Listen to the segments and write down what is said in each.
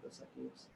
press actives.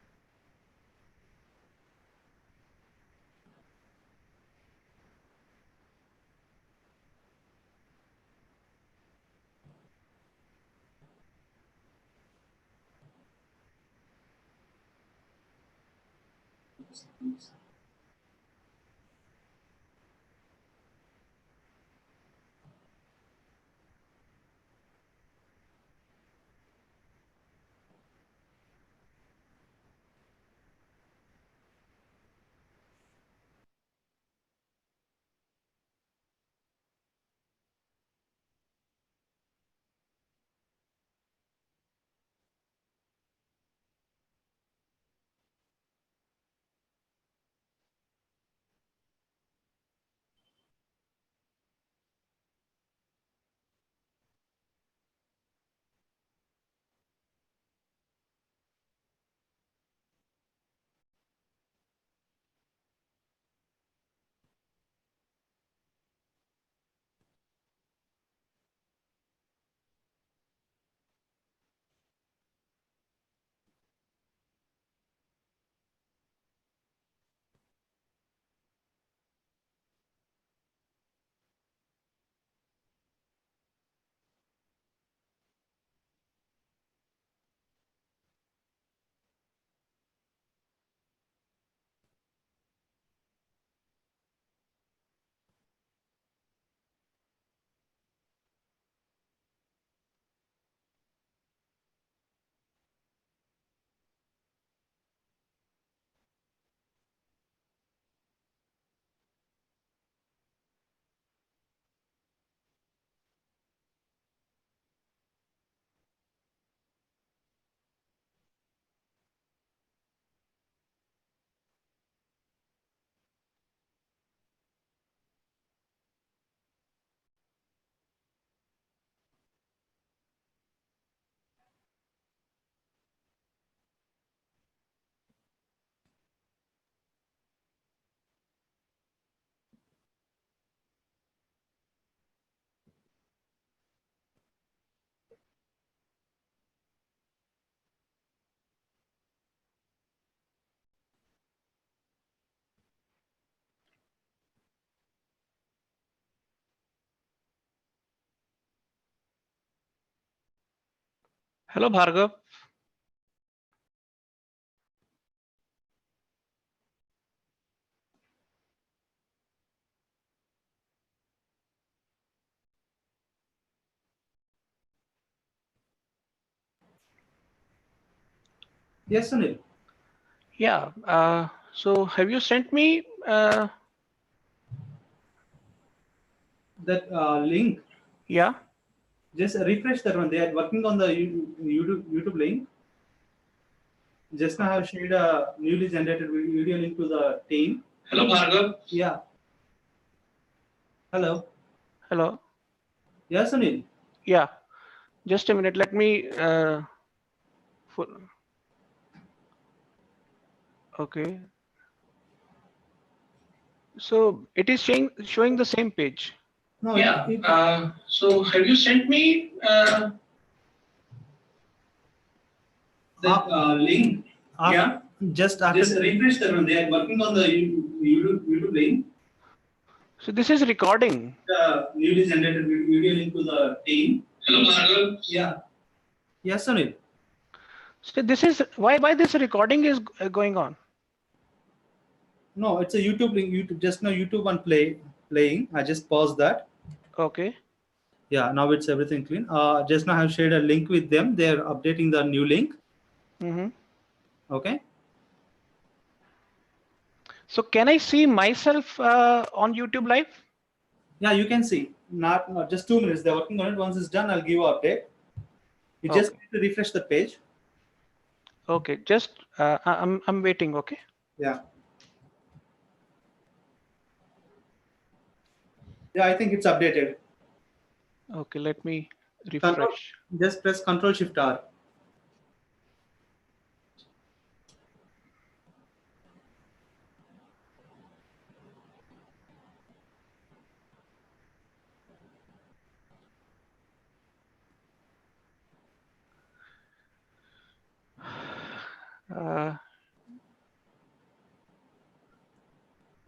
Hello, Bhargav. Yes, Sunil. Yeah. So have you sent me? That link. Yeah. Just refresh that one. They are working on the YouTube link. Just now I have shared a newly generated video link to the team. Hello, Bhargav. Yeah. Hello. Hello. Yes, Sunil. Yeah. Just a minute. Let me. Okay. So it is showing the same page. No. Yeah. So have you sent me that link? Yeah. Just after Just refresh that one. They are working on the YouTube link. So this is recording. The newly generated video link to the team. Hello, Bhargav. Yeah. Yes, Sunil. So this is why this recording is going on. No, it's a YouTube link. YouTube just now YouTube one playing. I just paused that. Okay. Yeah, now it's everything clean. Just now I have shared a link with them. They're updating the new link. Mm-hmm. Okay. So can I see myself on YouTube Live? Yeah, you can see. Not just 2 minutes. They're working on it. Once it's done, I'll give you an update. You just need to refresh the page. Okay. Just I'm waiting. Okay. Yeah. Yeah, I think it's updated. Okay. Let me refresh. Just press Control Shift R.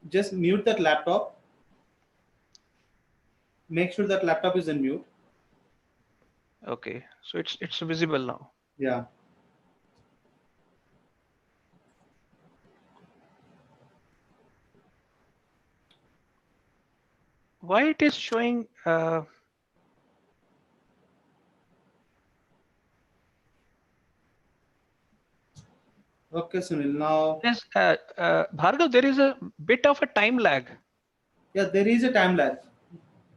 Just mute that laptop. Make sure that laptop is in mute. Okay, so it's visible now. Yeah. Why it is showing? Okay, Sunil. Now, Yes, Bhargav, there is a bit of a time lag. yeah, there is a time lag.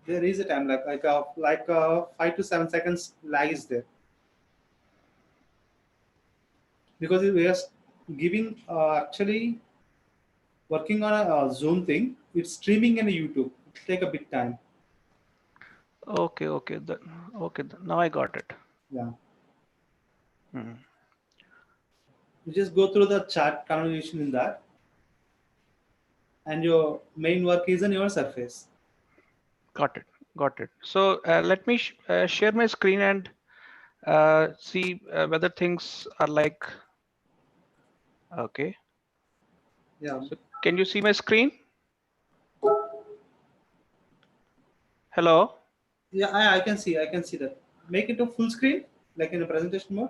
There is a time lag, like 5 to 7 seconds lag is there, because we are giving actually working on a Zoom thing. It's streaming in a YouTube. It take a bit time. Okay, okay, now I got it. Yeah. Hmm. You just go through the chat conversation in that, and your main work is on your surface. Got it, got it. So let me share my screen and see whether things are like. Okay. Yeah. So can you see my screen? Hello. Yeah, I can see. I can see that. Make it a full screen, like in a presentation mode.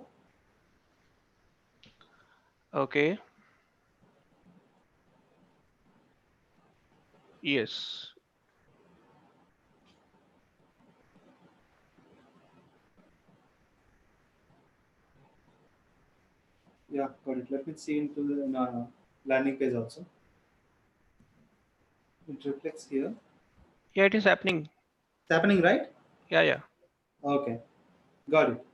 Okay. Yes. Yeah, got it. Let me see into the landing page also. It reflects here. Yeah, it is happening. It's happening, right? Yeah, yeah. Okay, got it.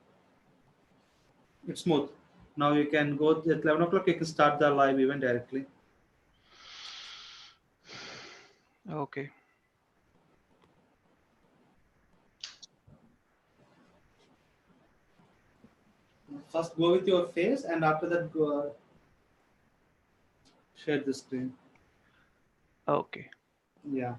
It's smooth. Now you can go at 11 o'clock. You can start the live event directly. Okay. First, go with your face, and after that, go share the screen. Okay. Yeah.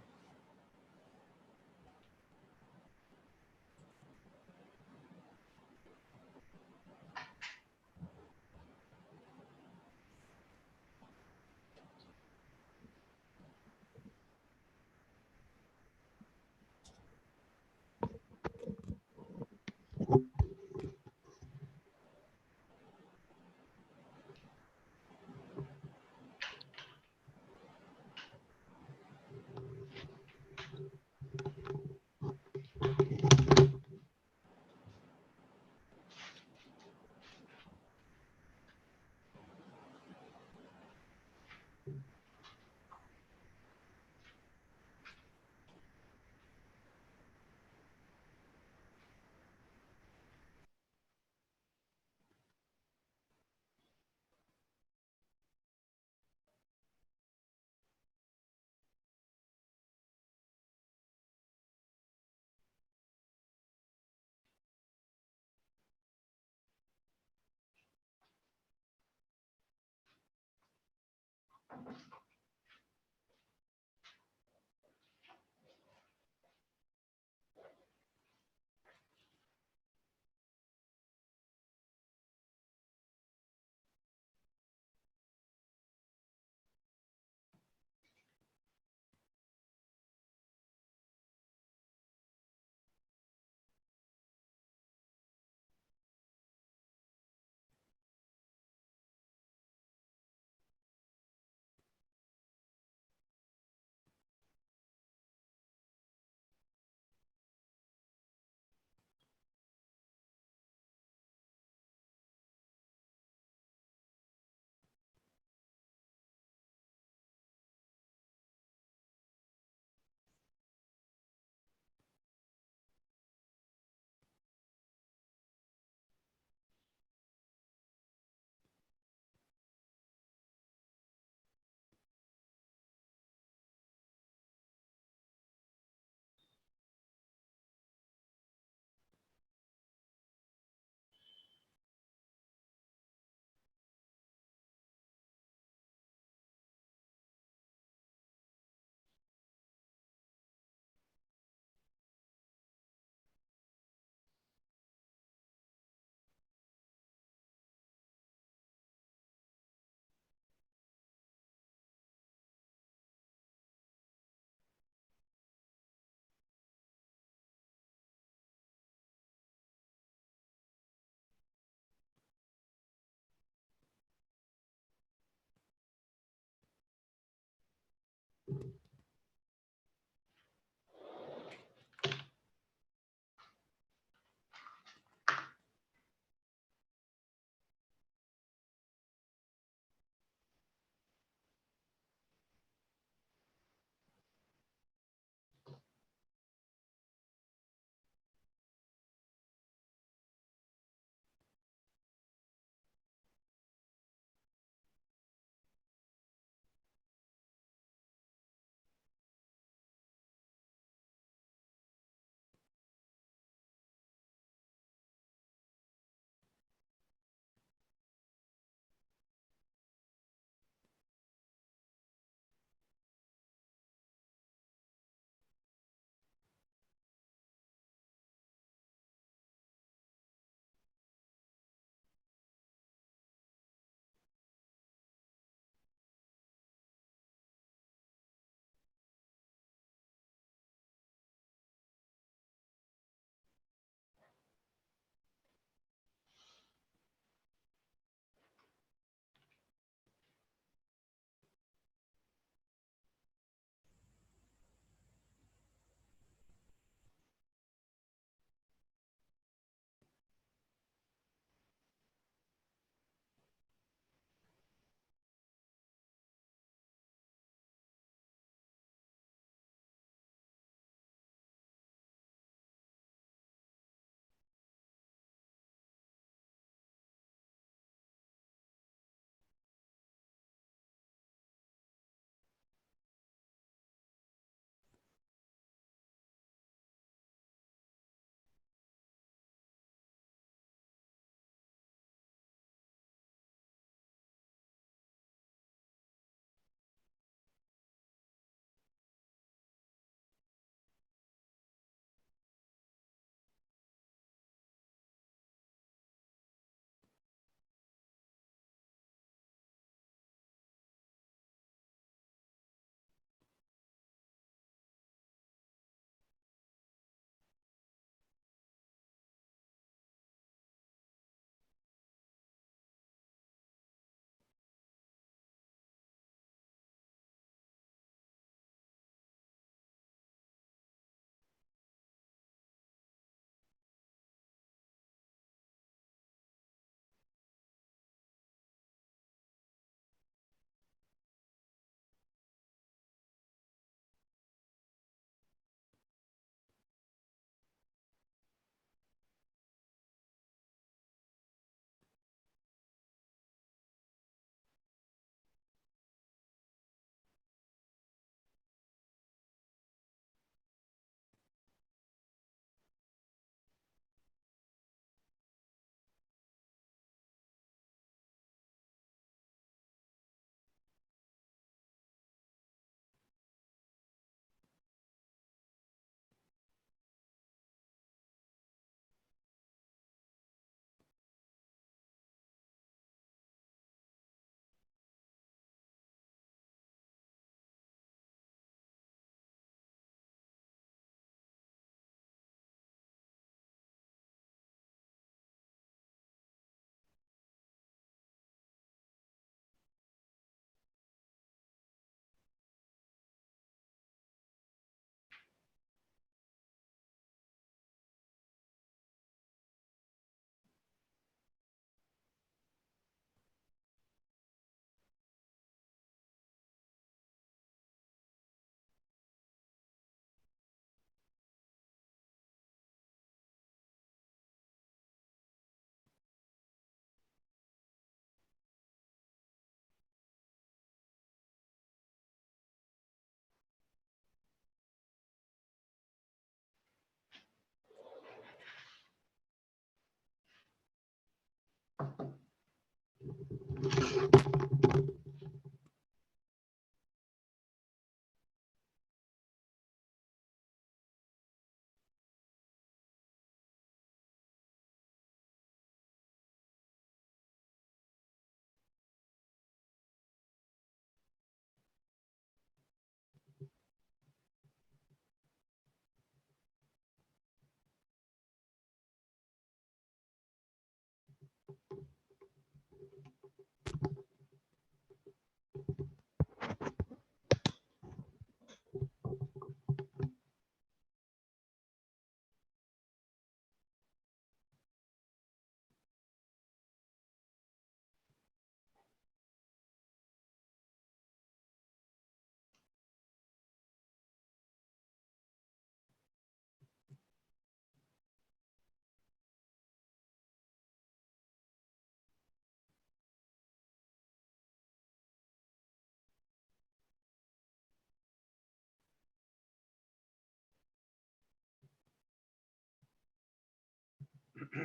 The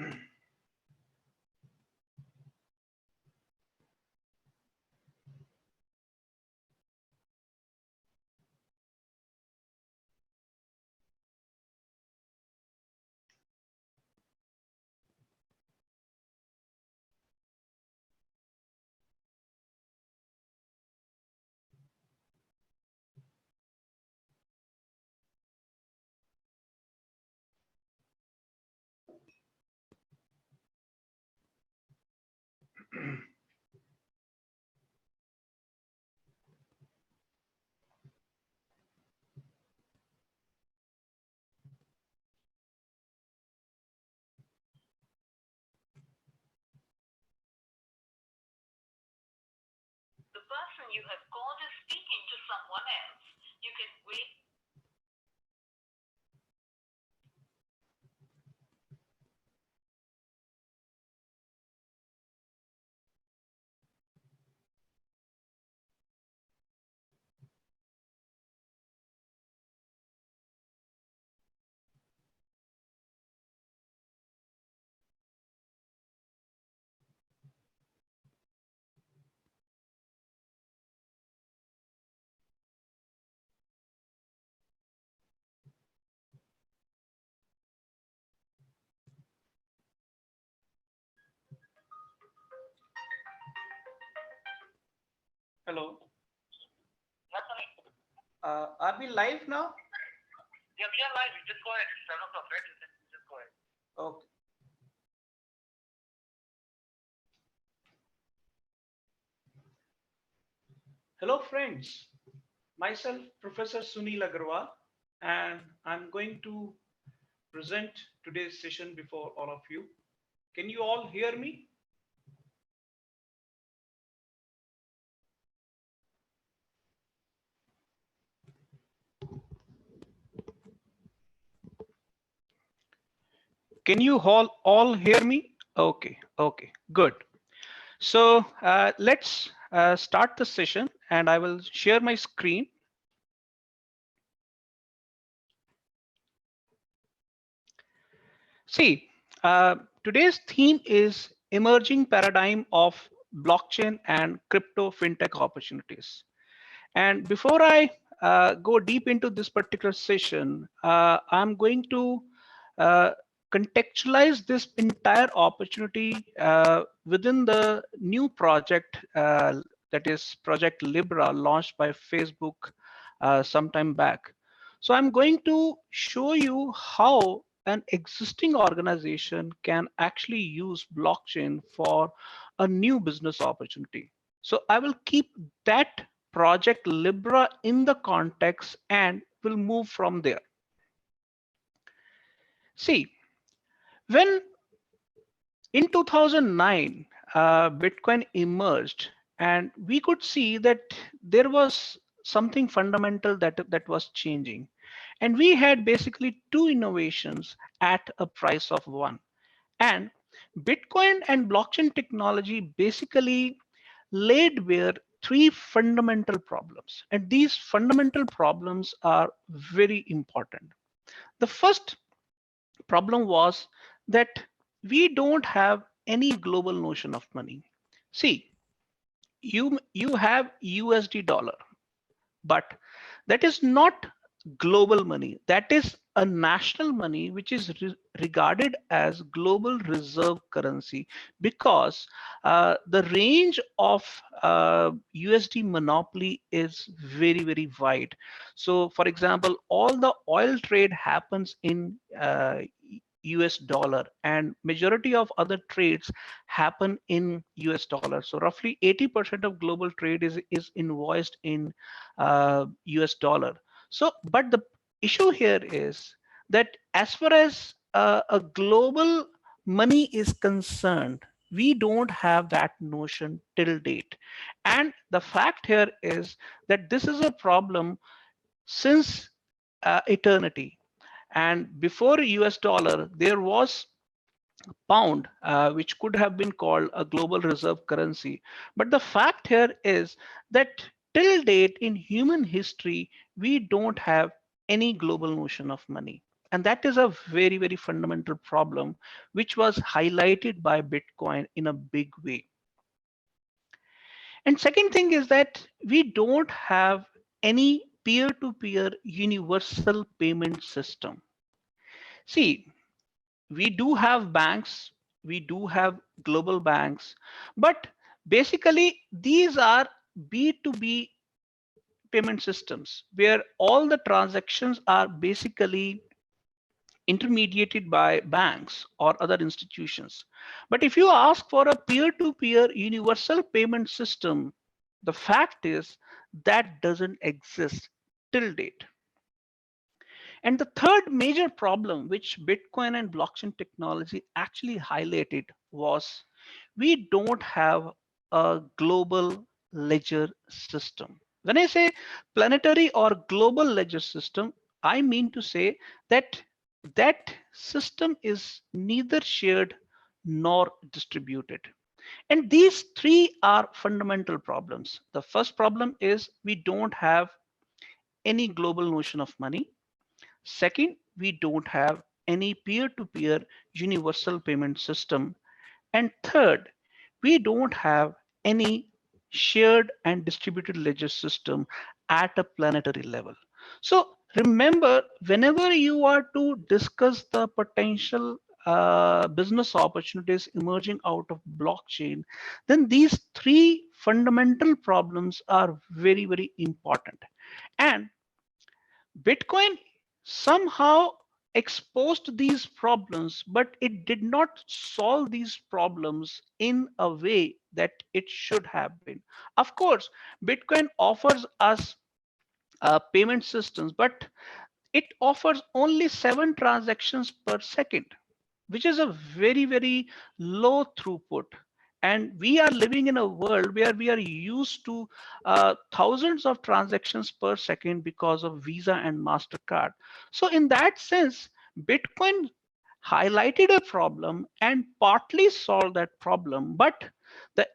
person you have called is speaking to someone else. You can wait. Hello. Yes, honey. Are we live now? Yeah, we are live. You just go ahead. It's 7 o'clock, right? You just go ahead. Okay. Hello, friends. Myself, Professor Sunil Agarwal, and I'm going to present today's session before all of you. Can you all hear me? Can you all hear me? Okay, okay, good. So let's start the session, and I will share my screen. See, today's theme is emerging paradigm of blockchain and crypto fintech opportunities. And before I go deep into this particular session, I'm going to uh, contextualize this entire opportunity within the new project that is Project Libra, launched by Facebook sometime back. So I'm going to show you how an existing organization can actually use blockchain for a new business opportunity. So I will keep that Project Libra in the context and will move from there. See, when in 2009, Bitcoin emerged, and we could see that there was something fundamental that was changing. And we had basically two innovations at a price of one. And Bitcoin and blockchain technology basically laid bare three fundamental problems. And these fundamental problems are very important. The first problem was that we don't have any global notion of money. See, you have USD dollar, but that is not global money. That is a national money which is regarded as global reserve currency, because the range of USD monopoly is very, very wide. So for example, all the oil trade happens in US dollar, and majority of other trades happen in US dollar. So roughly 80% of global trade is invoiced in US dollar. So, but the issue here is that as far as a global money is concerned, we don't have that notion till date. And the fact here is that this is a problem since eternity. And before US dollar, there was pound, which could have been called a global reserve currency. But the fact here is that till date in human history, we don't have any global notion of money. And that is a very, very fundamental problem, which was highlighted by Bitcoin in a big way. And second thing is that we don't have any peer-to-peer universal payment system. See, we do have banks, we do have global banks, but basically these are B2B payment systems where all the transactions are basically intermediated by banks or other institutions. But if you ask for a peer-to-peer universal payment system, the fact is that doesn't exist till date. And the third major problem which Bitcoin and blockchain technology actually highlighted was we don't have a global ledger system. When I say planetary or global ledger system, I mean to say that that system is neither shared nor distributed. And these three are fundamental problems. The first problem is we don't have any global notion of money. Second, we don't have any peer-to-peer universal payment system. And third, we don't have any shared and distributed ledger system at a planetary level. So remember, whenever you are to discuss the potential business opportunities emerging out of blockchain, then these three fundamental problems are very, very important. And Bitcoin somehow exposed these problems, but it did not solve these problems in a way that it should have been. Of course, Bitcoin offers us payment systems, but it offers only 7 transactions per second, which is a very, very low throughput. And we are living in a world where we are used to thousands of transactions per second because of Visa and MasterCard. So in that sense, Bitcoin highlighted a problem and partly solved that problem, but the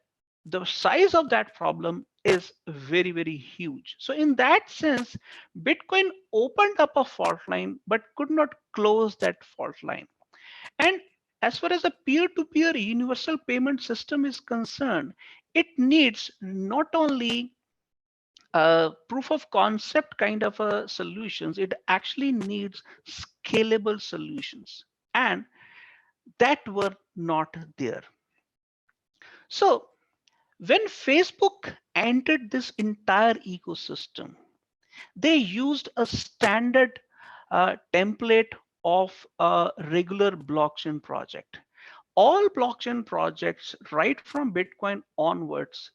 the size of that problem is very, very huge. So in that sense, Bitcoin opened up a fault line, but could not close that fault line. And as far as a peer-to-peer universal payment system is concerned, it needs not only a proof of concept kind of a solutions, it actually needs scalable solutions. And that were not there. So when Facebook entered this entire ecosystem, they used a standard template of a regular blockchain project. All blockchain projects, right from Bitcoin onwards,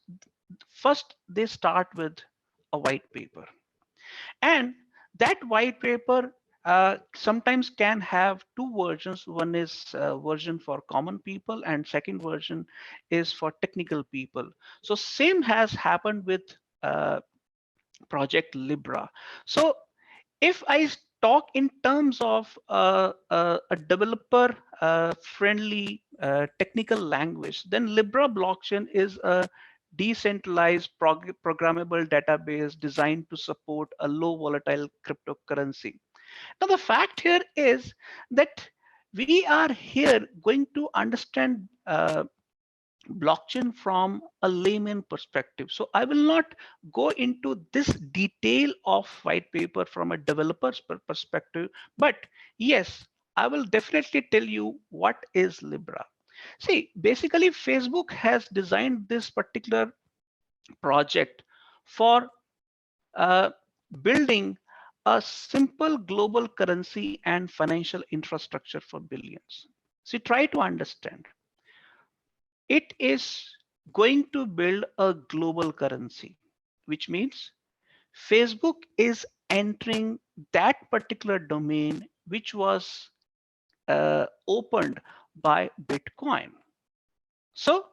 first they start with a white paper. And that white paper sometimes can have two versions. One is version for common people and second version is for technical people. So same has happened with project Libra. So if I talk in terms of a developer friendly technical language, then Libra blockchain is a decentralized programmable database designed to support a low volatile cryptocurrency. Now, the fact here is that we are here going to understand blockchain from a layman perspective. So I will not go into this detail of white paper from a developer's perspective, but yes, I will definitely tell you what is Libra. See, basically Facebook has designed this particular project for uh, building a simple global currency and financial infrastructure for billions. See, try to understand. It is going to build a global currency, which means Facebook is entering that particular domain which was opened by Bitcoin. So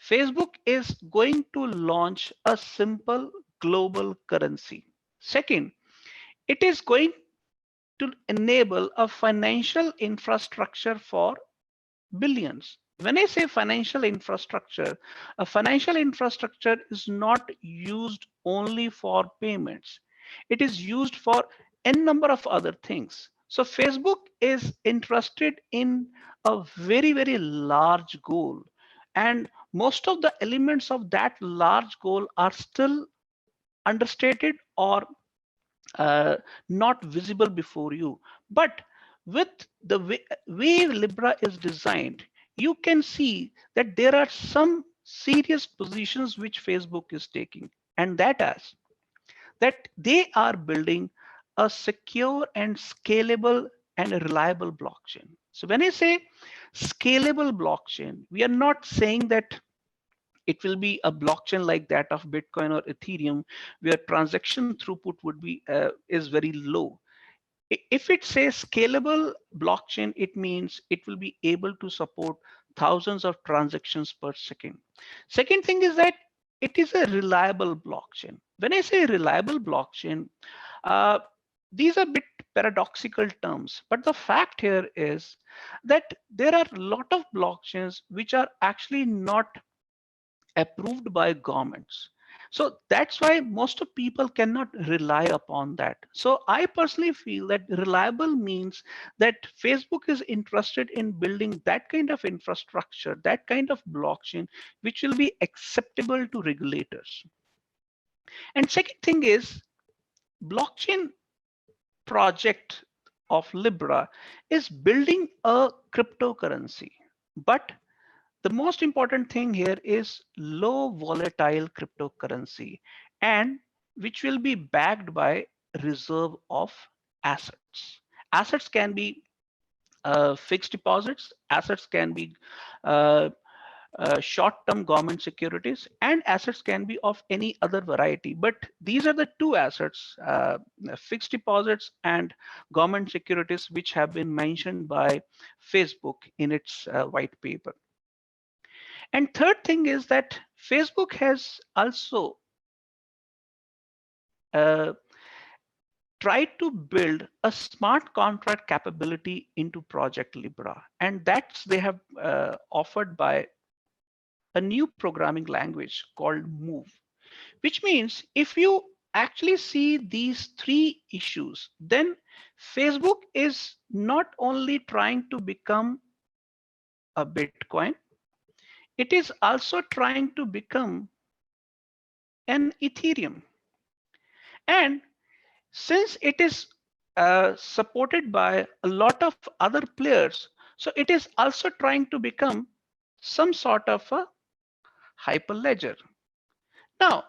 Facebook is going to launch a simple global currency. Second, it is going to enable a financial infrastructure for billions. When I say financial infrastructure, a financial infrastructure is not used only for payments. It is used for n number of other things. So Facebook is interested in a very, very large goal. And most of the elements of that large goal are still understated or not visible before you. But with the way Libra is designed, you can see that there are some serious positions which Facebook is taking, and that they are building a secure and scalable and reliable blockchain. So when I say scalable blockchain, we are not saying that it will be a blockchain like that of Bitcoin or Ethereum, where transaction throughput would be is very low. If it says scalable blockchain, it means it will be able to support thousands of transactions per second. Second thing is that it is a reliable blockchain. When I say reliable blockchain, uh, these are a bit paradoxical terms, but the fact here is that there are a lot of blockchains which are actually not approved by governments. So that's why most of people cannot rely upon that. So I personally feel that reliable means that Facebook is interested in building that kind of infrastructure, that kind of blockchain, which will be acceptable to regulators. And second thing is blockchain project of Libra is building a cryptocurrency, but the most important thing here is low volatile cryptocurrency, and which will be backed by reserve of assets. Assets can be fixed deposits, assets can be uh, short-term government securities, and assets can be of any other variety. But these are the two assets, fixed deposits and government securities, which have been mentioned by Facebook in its white paper. And third thing is that Facebook has also uh, tried to build a smart contract capability into Project Libra. And that's they have offered by a new programming language called Move, which means if you actually see these three issues, then Facebook is not only trying to become a Bitcoin, it is also trying to become an Ethereum. And since it is supported by a lot of other players, so it is also trying to become some sort of a hyperledger. Now,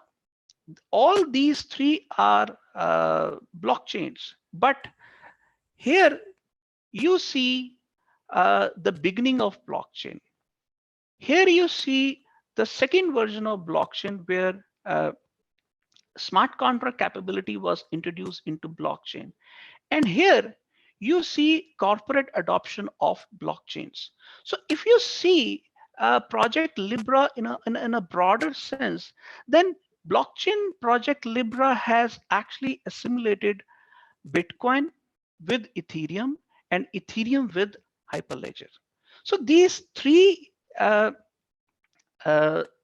all these three are blockchains, but here you see the beginning of blockchain. Here you see the second version of blockchain where smart contract capability was introduced into blockchain. And here you see corporate adoption of blockchains. So if you see Project Libra in a broader sense, then blockchain Project Libra has actually assimilated Bitcoin with Ethereum and Ethereum with Hyperledger. So these three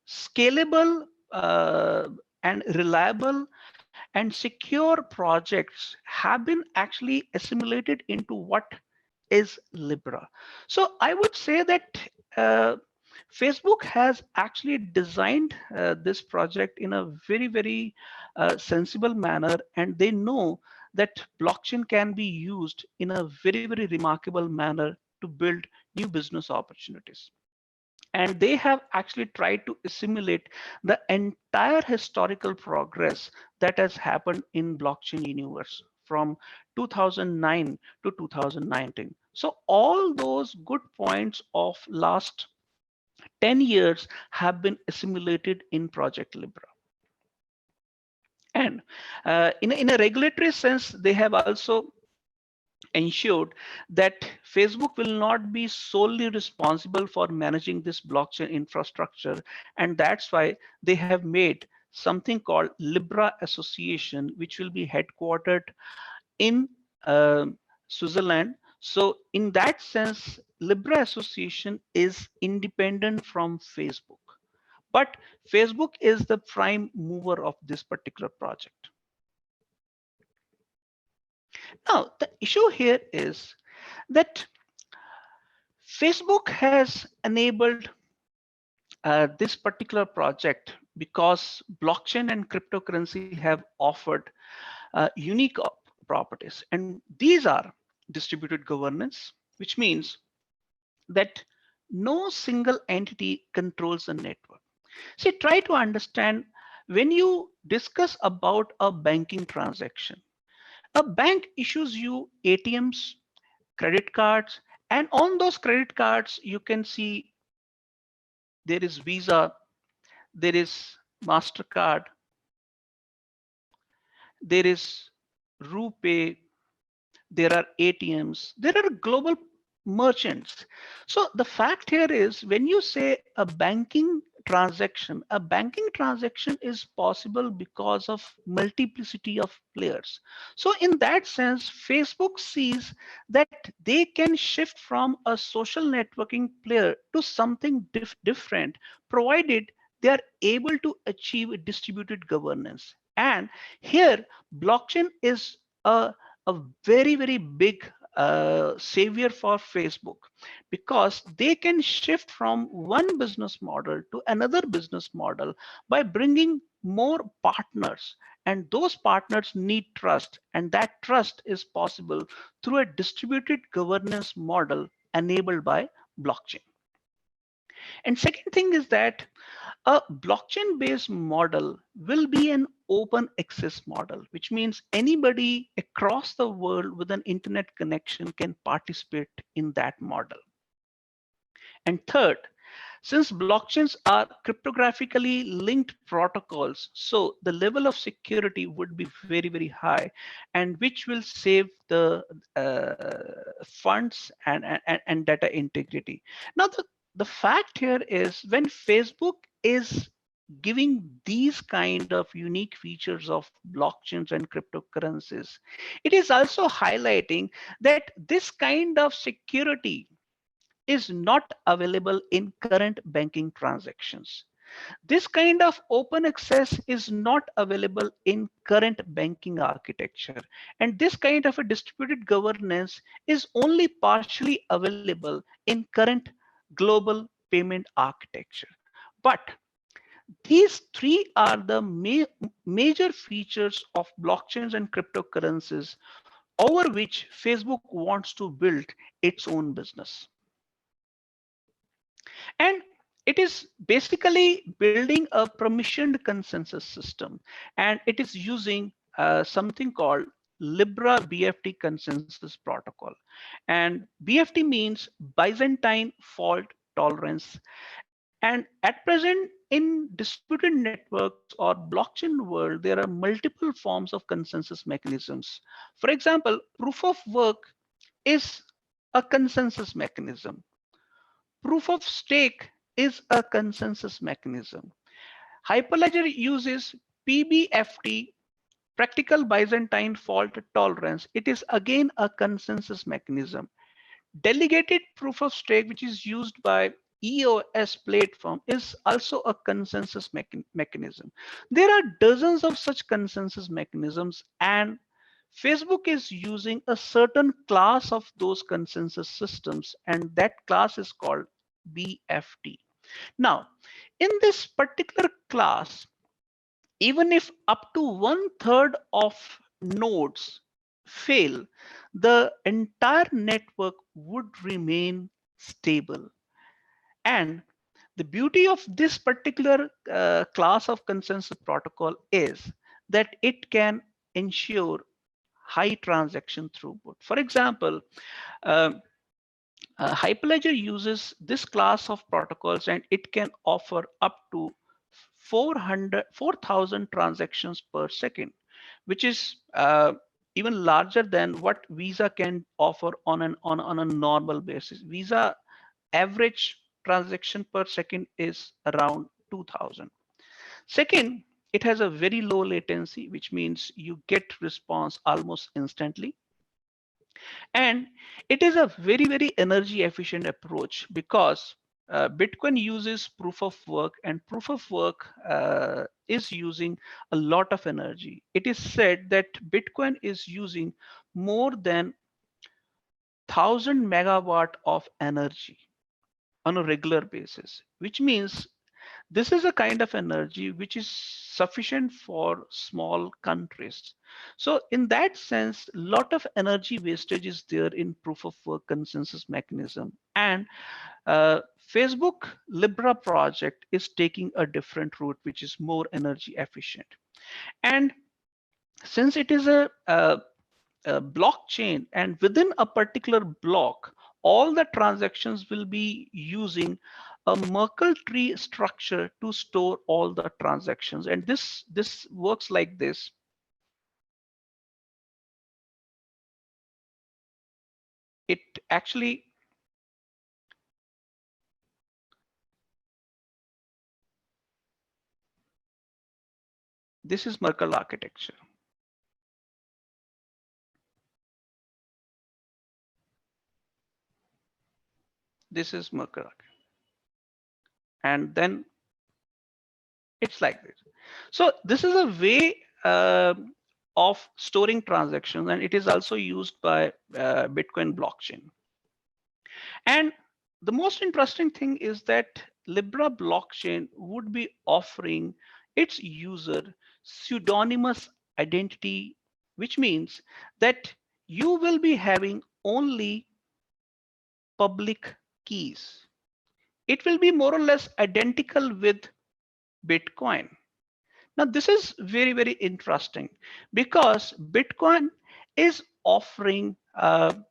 scalable and reliable and secure projects have been actually assimilated into what is Libra. So I would say that Facebook has actually designed this project in a very, very sensible manner, and they know that blockchain can be used in a very, very remarkable manner to build new business opportunities. And they have actually tried to assimilate the entire historical progress that has happened in blockchain universe from 2009 to 2019. So all those good points of last 10 years have been assimilated in Project Libra. And in a regulatory sense, they have also ensured that Facebook will not be solely responsible for managing this blockchain infrastructure. And that's why they have made something called Libra Association, which will be headquartered in Switzerland. So in that sense, Libra Association is independent from Facebook. But Facebook is the prime mover of this particular project. Now, the issue here is that Facebook has enabled this particular project because blockchain and cryptocurrency have offered unique properties. And these are distributed governance, which means that no single entity controls the network. See, try to understand when you discuss about a banking transaction, a bank issues you ATMs, credit cards, and on those credit cards, you can see there is Visa, there is MasterCard, there is RuPay, there are ATMs, there are global merchants. So the fact here is when you say a banking transaction is possible because of multiplicity of players. So in that sense, Facebook sees that they can shift from a social networking player to something different, provided they are able to achieve distributed governance. And here, blockchain is a very big savior for Facebook, because they can shift from one business model to another business model by bringing more partners, and those partners need trust, and that trust is possible through a distributed governance model enabled by blockchain. And second thing is that a blockchain based model will be an open access model, which means anybody across the world with an internet connection can participate in that model. And third, since blockchains are cryptographically linked protocols, so the level of security would be very high, and which will save the funds and data integrity. Now, the fact here is when Facebook is giving these kind of unique features of blockchains and cryptocurrencies, it is also highlighting that this kind of security is not available in current banking transactions. This kind of open access is not available in current banking architecture. And this kind of a distributed governance is only partially available in current global payment architecture. But these three are the major features of blockchains and cryptocurrencies over which Facebook wants to build its own business. And it is basically building a permissioned consensus system, and it is using something called Libra BFT consensus protocol. And BFT means Byzantine fault tolerance. And at present, in distributed networks or blockchain world, there are multiple forms of consensus mechanisms. For example, proof of work is a consensus mechanism. Proof of stake is a consensus mechanism. Hyperledger uses PBFT, practical Byzantine fault tolerance. It is again a consensus mechanism. Delegated proof of stake, which is used by EOS platform, is also a consensus mechanism. There are dozens of such consensus mechanisms, and Facebook is using a certain class of those consensus systems, and that class is called BFT. Now, in this particular class, even if up to 1/3 of nodes fail, the entire network would remain stable. And the beauty of this particular class of consensus protocol is that it can ensure high transaction throughput. For example, um, Hyperledger uses this class of protocols, and it can offer up to 4,000 transactions per second, which is even larger than what Visa can offer on a normal basis. Visa average transaction per second is around 2,000. Second, it has a very low latency, which means you get response almost instantly. And it is a very energy efficient approach, because Bitcoin uses proof of work, and proof of work is using a lot of energy. It is said that Bitcoin is using more than 1,000 megawatt of energy on a regular basis, which means this is a kind of energy which is sufficient for small countries. So in that sense, a lot of energy wastage is there in proof of work consensus mechanism. And Facebook Libra project is taking a different route, which is more energy efficient. And since it is a blockchain, and within a particular block, all the transactions will be using a Merkle tree structure to store all the transactions. And this works like this. It actually, this is Merkle architecture. This is Merkle architecture. And then it's like this. So this is a way of storing transactions, and it is also used by Bitcoin blockchain. And the most interesting thing is that Libra blockchain would be offering its user pseudonymous identity, which means that you will be having only public keys. It will be more or less identical with Bitcoin. Now, this is very, very interesting because Bitcoin is offering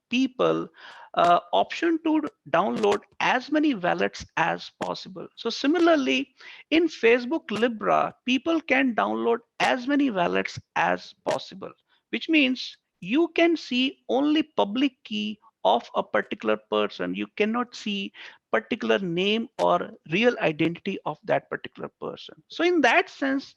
people option to download as many wallets as possible. So similarly, in Facebook Libra, people can download as many wallets as possible, which means you can see only public key of a particular person. You cannot see particular name or real identity of that particular person. So in that sense,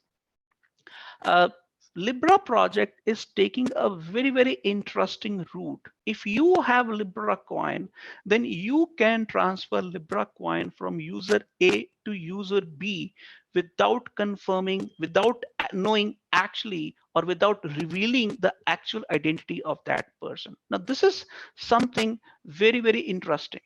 uh, Libra project is taking a very, very interesting route. If you have Libra coin, then you can transfer Libra coin from user A to user B without confirming, without knowing actually, or without revealing the actual identity of that person. Now, this is something very, very interesting.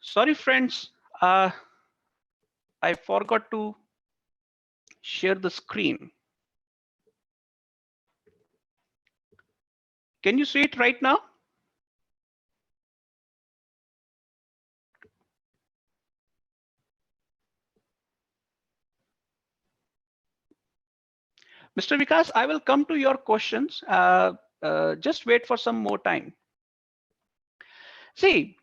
Sorry, friends, I forgot to share the screen. Can you see it right now? Mr. Vikas, I will come to your questions. Just wait for some more time. See,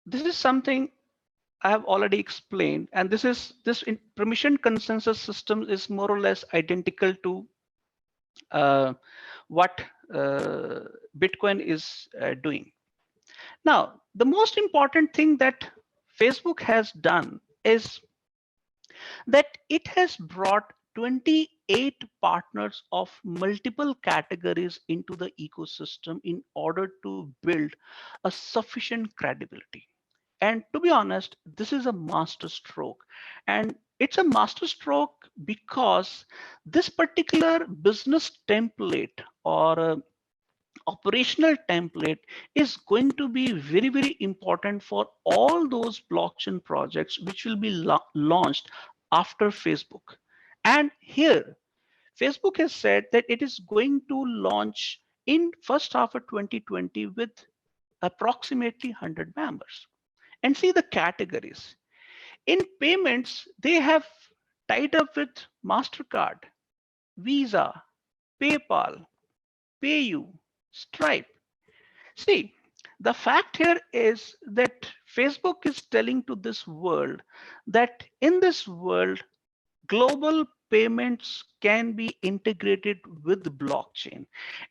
this is something I have already explained, and this permission consensus system is more or less identical to what Bitcoin is doing. Now, the most important thing that Facebook has done is that it has brought 28 partners of multiple categories into the ecosystem in order to build a sufficient credibility. And to be honest, this is a master stroke. And it's a master stroke because this particular business template or operational template is going to be very, very important for all those blockchain projects which will be launched after Facebook. And here, Facebook has said that it is going to launch in first half of 2020 with approximately 100 members. And see the categories. In payments, they have tied up with MasterCard, Visa, PayPal, PayU, Stripe. See, the fact here is that Facebook is telling to this world that in this world, global payments can be integrated with blockchain,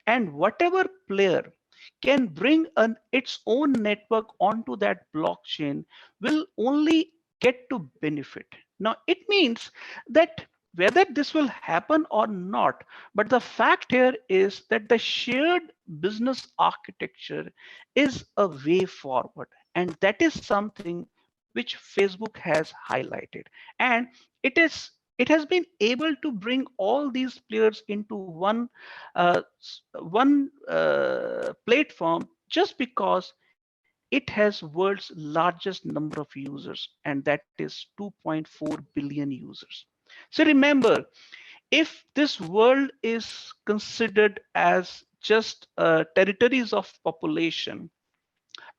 and whatever player can bring its own network onto that blockchain will only get to benefit. Now it means that whether this will happen or not, but the fact here is that the shared business architecture is a way forward, and that is something which Facebook has highlighted. And it is it has been able to bring all these players into one platform just because it has world's largest number of users, and that is 2.4 billion users. So remember, if this world is considered as just territories of population,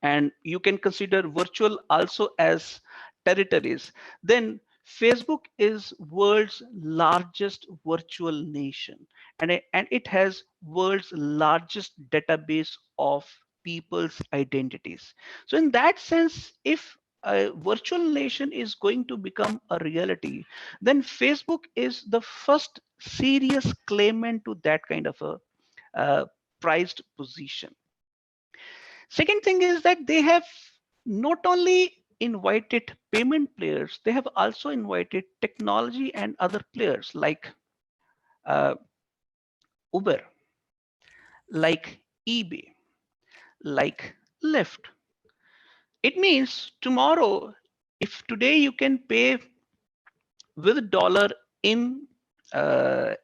and you can consider virtual also as territories, then Facebook is world's largest virtual nation, and it has world's largest database of people's identities. So in that sense, if a virtual nation is going to become a reality, then Facebook is the first serious claimant to that kind of a prized position. Second thing is that they have not only invited payment players, they have also invited technology and other players like uh, Uber, like eBay, like Lyft. It means tomorrow, if today you can pay with dollar in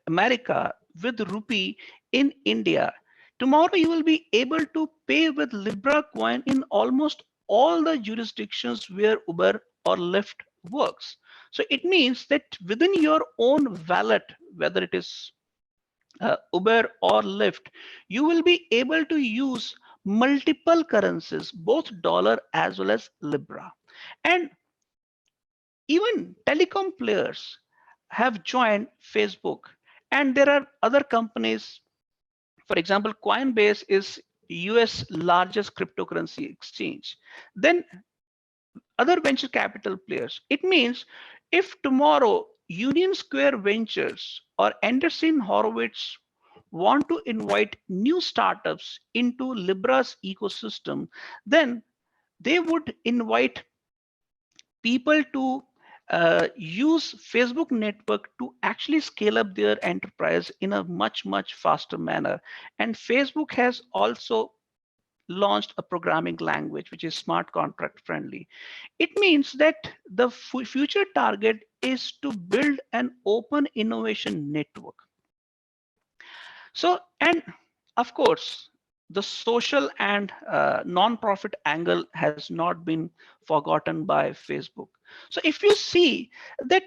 America, with rupee in India, tomorrow you will be able to pay with Libra coin in almost all the jurisdictions where Uber or Lyft works. So it means that within your own wallet, whether it is Uber or Lyft, you will be able to use multiple currencies, both dollar as well as Libra. And even telecom players have joined Facebook, and there are other companies. For example, Coinbase is US largest cryptocurrency exchange. Then other venture capital players. It means if tomorrow Union Square Ventures or Anderson Horowitz want to invite new startups into Libra's ecosystem, then they would invite people to use Facebook network to actually scale up their enterprise in a much faster manner. And Facebook has also launched a programming language which is smart contract friendly. It means that the future target is to build an open innovation network. So, and of course, the social and non-profit angle has not been forgotten by Facebook. So if you see that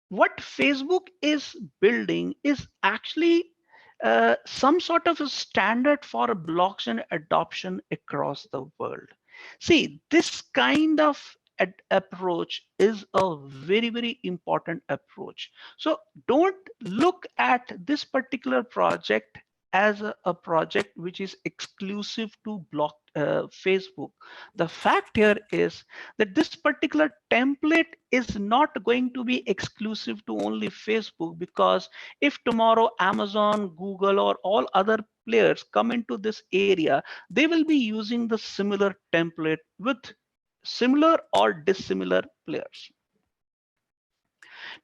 what Facebook is building is actually some sort of a standard for a blockchain adoption across the world. See, this kind of approach is a very important approach. So don't look at this particular project as a project which is exclusive to Facebook. The fact here is that this particular template is not going to be exclusive to only Facebook, because if tomorrow Amazon, Google, or all other players come into this area, they will be using the similar template with similar or dissimilar players.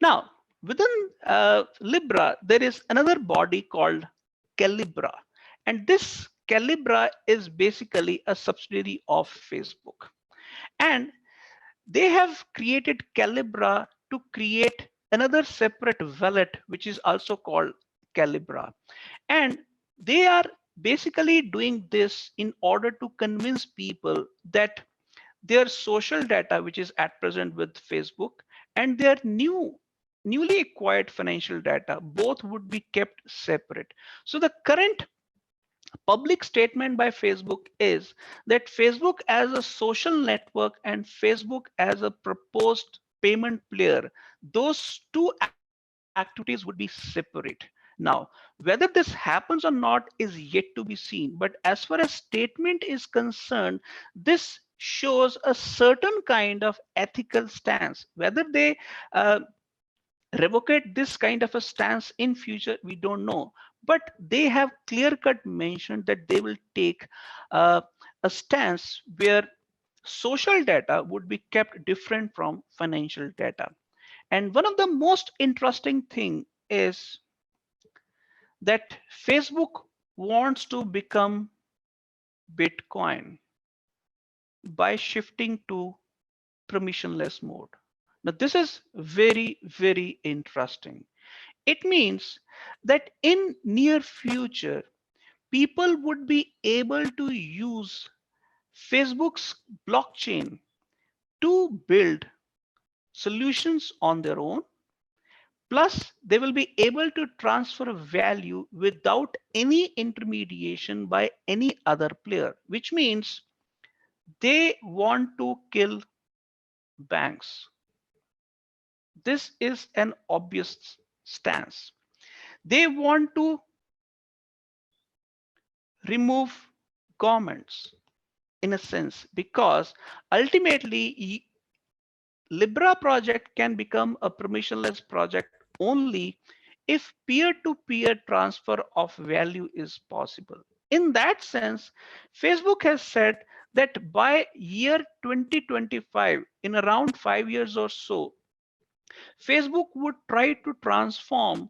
Now, within Libra, there is another body called Calibra. And this Calibra is basically a subsidiary of Facebook. And they have created Calibra to create another separate wallet, which is also called Calibra. And they are basically doing this in order to convince people that their social data, which is at present with Facebook, and their newly acquired financial data, both would be kept separate. So the current public statement by Facebook is that Facebook as a social network and Facebook as a proposed payment player, those two activities would be separate. Now, whether this happens or not is yet to be seen. But as far as statement is concerned, this shows a certain kind of ethical stance. Whether they revocate this kind of a stance in future? We don't know, but they have clear cut mentioned that they will take uh, a stance where social data would be kept different from financial data. And one of the most interesting thing is that Facebook wants to become Bitcoin by shifting to permissionless mode. Now, this is very, very interesting. It means that in near future, people would be able to use Facebook's blockchain to build solutions on their own. Plus, they will be able to transfer value without any intermediation by any other player, which means they want to kill banks. This is an obvious stance. They want to remove governments in a sense, because ultimately Libra project can become a permissionless project only if peer-to-peer transfer of value is possible. In that sense, Facebook has said that by year 2025, in around 5 years or so, Facebook would try to transform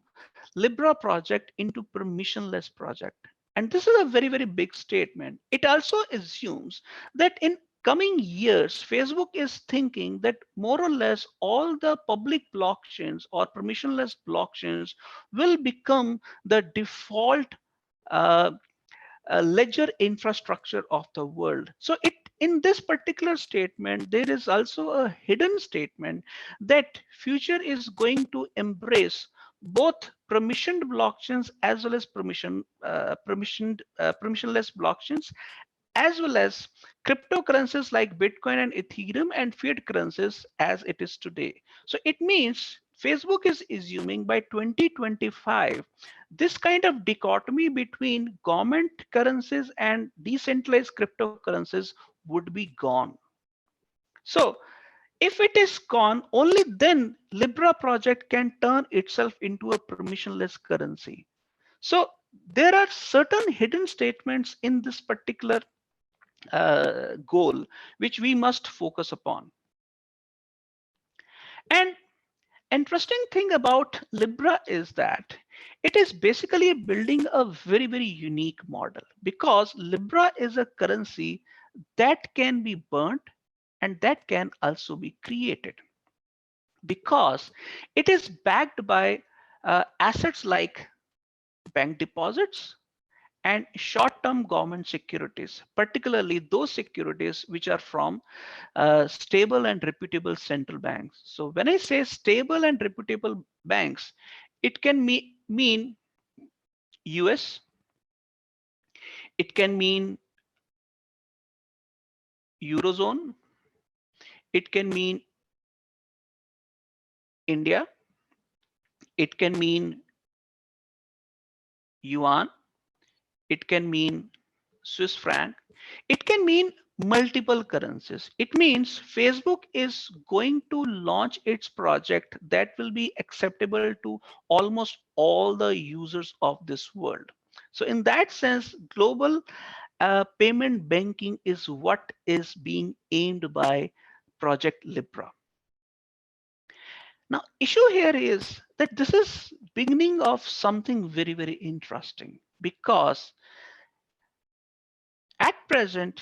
Libra project into permissionless project. And this is a very, very big statement. It also assumes that in coming years, Facebook is thinking that more or less all the public blockchains or permissionless blockchains will become the default uh, ledger infrastructure of the world. So it in this particular statement, there is also a hidden statement that future is going to embrace both permissioned blockchains as well as permissionless blockchains, as well as cryptocurrencies like Bitcoin and Ethereum and fiat currencies as it is today. So it means Facebook is assuming by 2025, this kind of dichotomy between government currencies and decentralized cryptocurrencies would be gone. So if it is gone, only then Libra project can turn itself into a permissionless currency. So there are certain hidden statements in this particular goal, which we must focus upon. And interesting thing about Libra is that it is basically building a very, very unique model, because Libra is a currency that can be burnt and that can also be created, because it is backed by assets like bank deposits and short-term government securities, particularly those securities which are from stable and reputable central banks. So when I say stable and reputable banks, it can mean US, it can mean Eurozone, it can mean India, it can mean yuan, it can mean Swiss franc, it can mean multiple currencies. It means Facebook is going to launch its project that will be acceptable to almost all the users of this world. So in that sense, global payment banking is what is being aimed by Project Libra. Now, issue here is that this is beginning of something very, very interesting, because at present,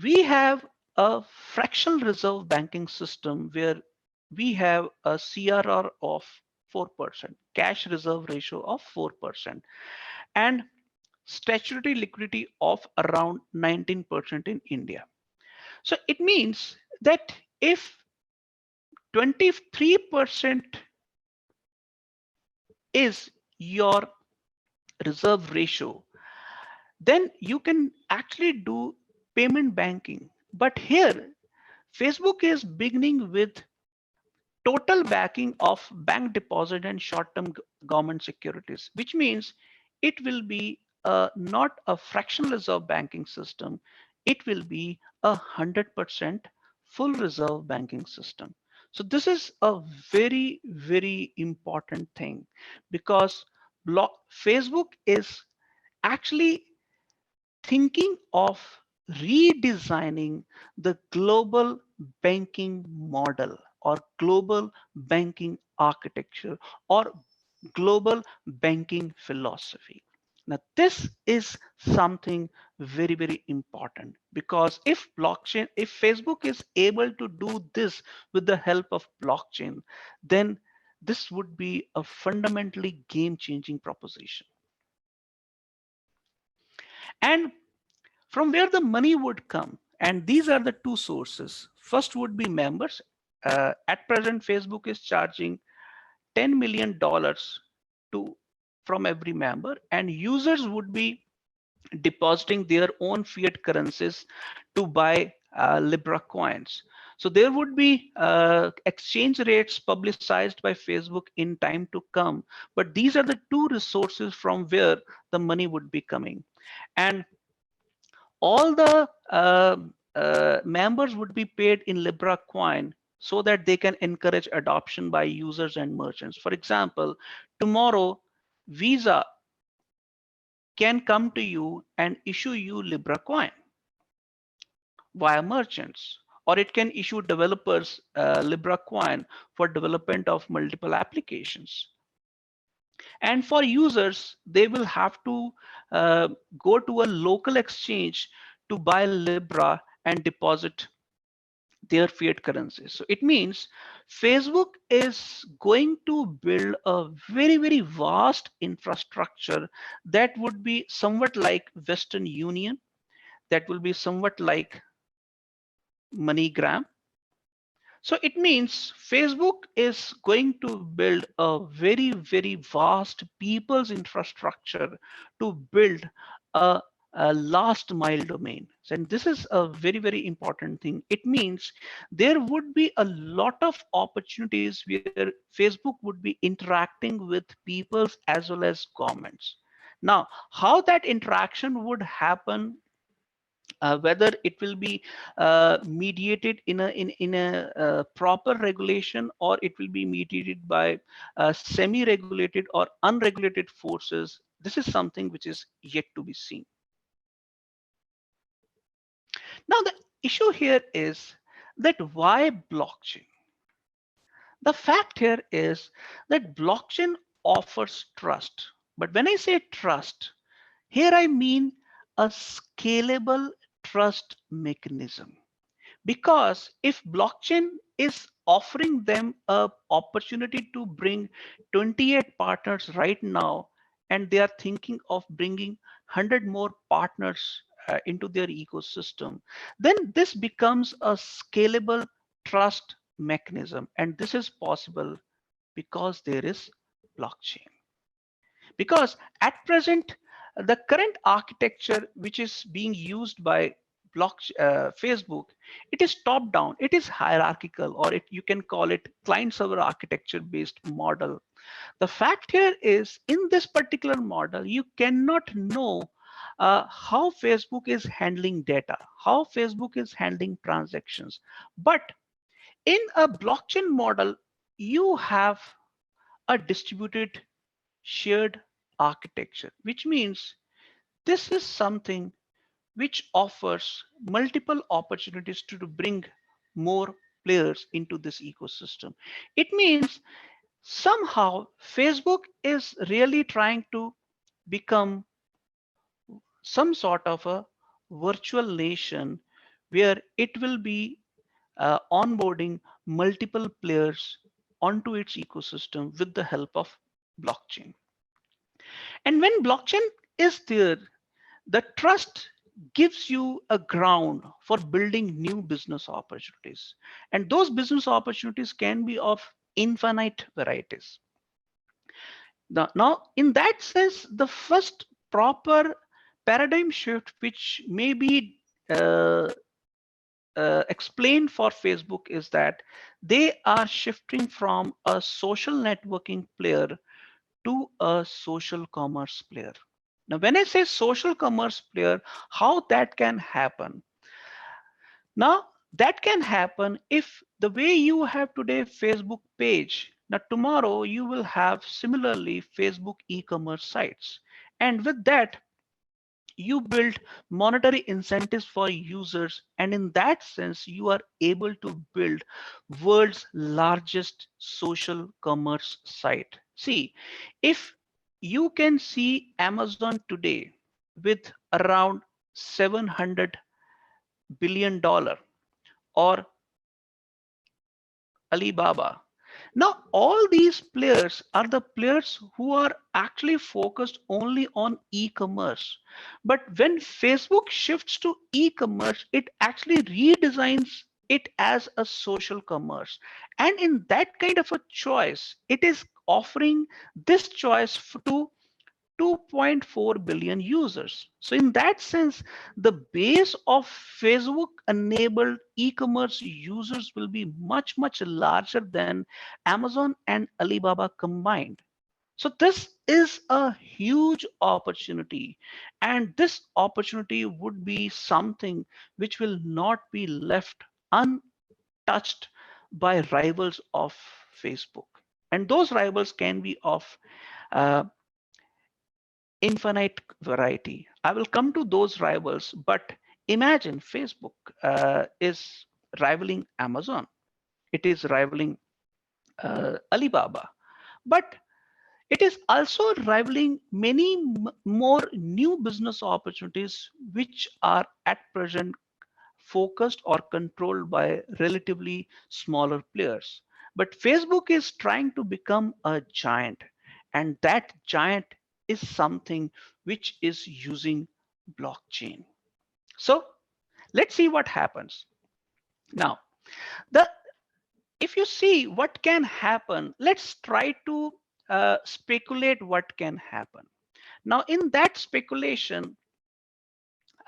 we have a fractional reserve banking system where we have a CRR of 4%, cash reserve ratio of 4%, and statutory liquidity of around 19% in India. So it means that if 23% is your reserve ratio, then you can actually do payment banking. But here, Facebook is beginning with total backing of bank deposit and short-term government securities, which means it will be not a fractional reserve banking system. It will be 100% full reserve banking system. So this is a very, very important thing because Facebook is actually thinking of redesigning the global banking model or global banking architecture or global banking philosophy. Now, this is something very, very important because if Facebook is able to do this with the help of blockchain, then this would be a fundamentally game changing proposition. And from where the money would come, and these are the two sources. First would be members. At present, Facebook is charging $10 million to from every member, and users would be depositing their own fiat currencies to buy Libra coins. So there would be exchange rates publicized by Facebook in time to come, but these are the two resources from where the money would be coming. And all the members would be paid in Libra coin so that they can encourage adoption by users and merchants. For example, tomorrow Visa can come to you and issue you Libra coin via merchants, or it can issue developers Libra coin for development of multiple applications. And for users, they will have to go to a local exchange to buy Libra and deposit their fiat currencies. So it means Facebook is going to build a very, very vast infrastructure that would be somewhat like Western Union, that will be somewhat like MoneyGram. So it means Facebook is going to build a very, very vast people's infrastructure to build a, a last mile domain. And this is a very, very important thing. It means there would be a lot of opportunities where Facebook would be interacting with peoples as well as governments. Now, how that interaction would happen, whether it will be mediated in a proper regulation, or it will be mediated by semi-regulated or unregulated forces, this is something which is yet to be seen. Now the issue here is that why blockchain? The fact here is that blockchain offers trust, but when I say trust, here I mean a scalable trust mechanism. Because if blockchain is offering them a opportunity to bring 28 partners right now, and they are thinking of bringing 100 more partners into their ecosystem, then this becomes a scalable trust mechanism. And this is possible because there is blockchain. Because at present, the current architecture which is being used by Facebook, it is top down, it is hierarchical, or you can call it client server architecture based model. The fact here is, in this particular model, you cannot know how Facebook is handling data, how Facebook is handling transactions. But in a blockchain model, you have a distributed shared architecture, which means this is something which offers multiple opportunities to bring more players into this ecosystem. It means somehow Facebook is really trying to become some sort of a virtual nation where it will be onboarding multiple players onto its ecosystem with the help of blockchain. And when blockchain is there, the trust gives you a ground for building new business opportunities. And those business opportunities can be of infinite varieties. Now, in that sense, the first proper paradigm shift, which may be explained for Facebook, is that they are shifting from a social networking player to a social commerce player. Now, when I say social commerce player, how that can happen? Now, That can happen if the way you have today Facebook page, now tomorrow you will have similarly Facebook e-commerce sites. And with that, you build monetary incentives for users, and in that sense you are able to build world's largest social commerce site. See, if you can see Amazon today with around $700 billion, or Alibaba. Now, all these players are the players who are actually focused only on e-commerce. But when Facebook shifts to e-commerce, it actually redesigns it as a social commerce. And in that kind of a choice, it is offering this choice to 2.4 billion users. So in that sense, the base of Facebook enabled e-commerce users will be much, much larger than Amazon and Alibaba combined. So this is a huge opportunity, and this opportunity would be something which will not be left untouched by rivals of Facebook. And those rivals can be of uh, infinite variety. I will come to those rivals, but imagine Facebook is rivaling Amazon. It is rivaling Alibaba, but it is also rivaling many more new business opportunities which are at present focused or controlled by relatively smaller players. But Facebook is trying to become a giant, and that giant is something which is using blockchain. So let's see what happens. Now, the if you see what can happen, let's try to speculate what can happen. Now, in that speculation,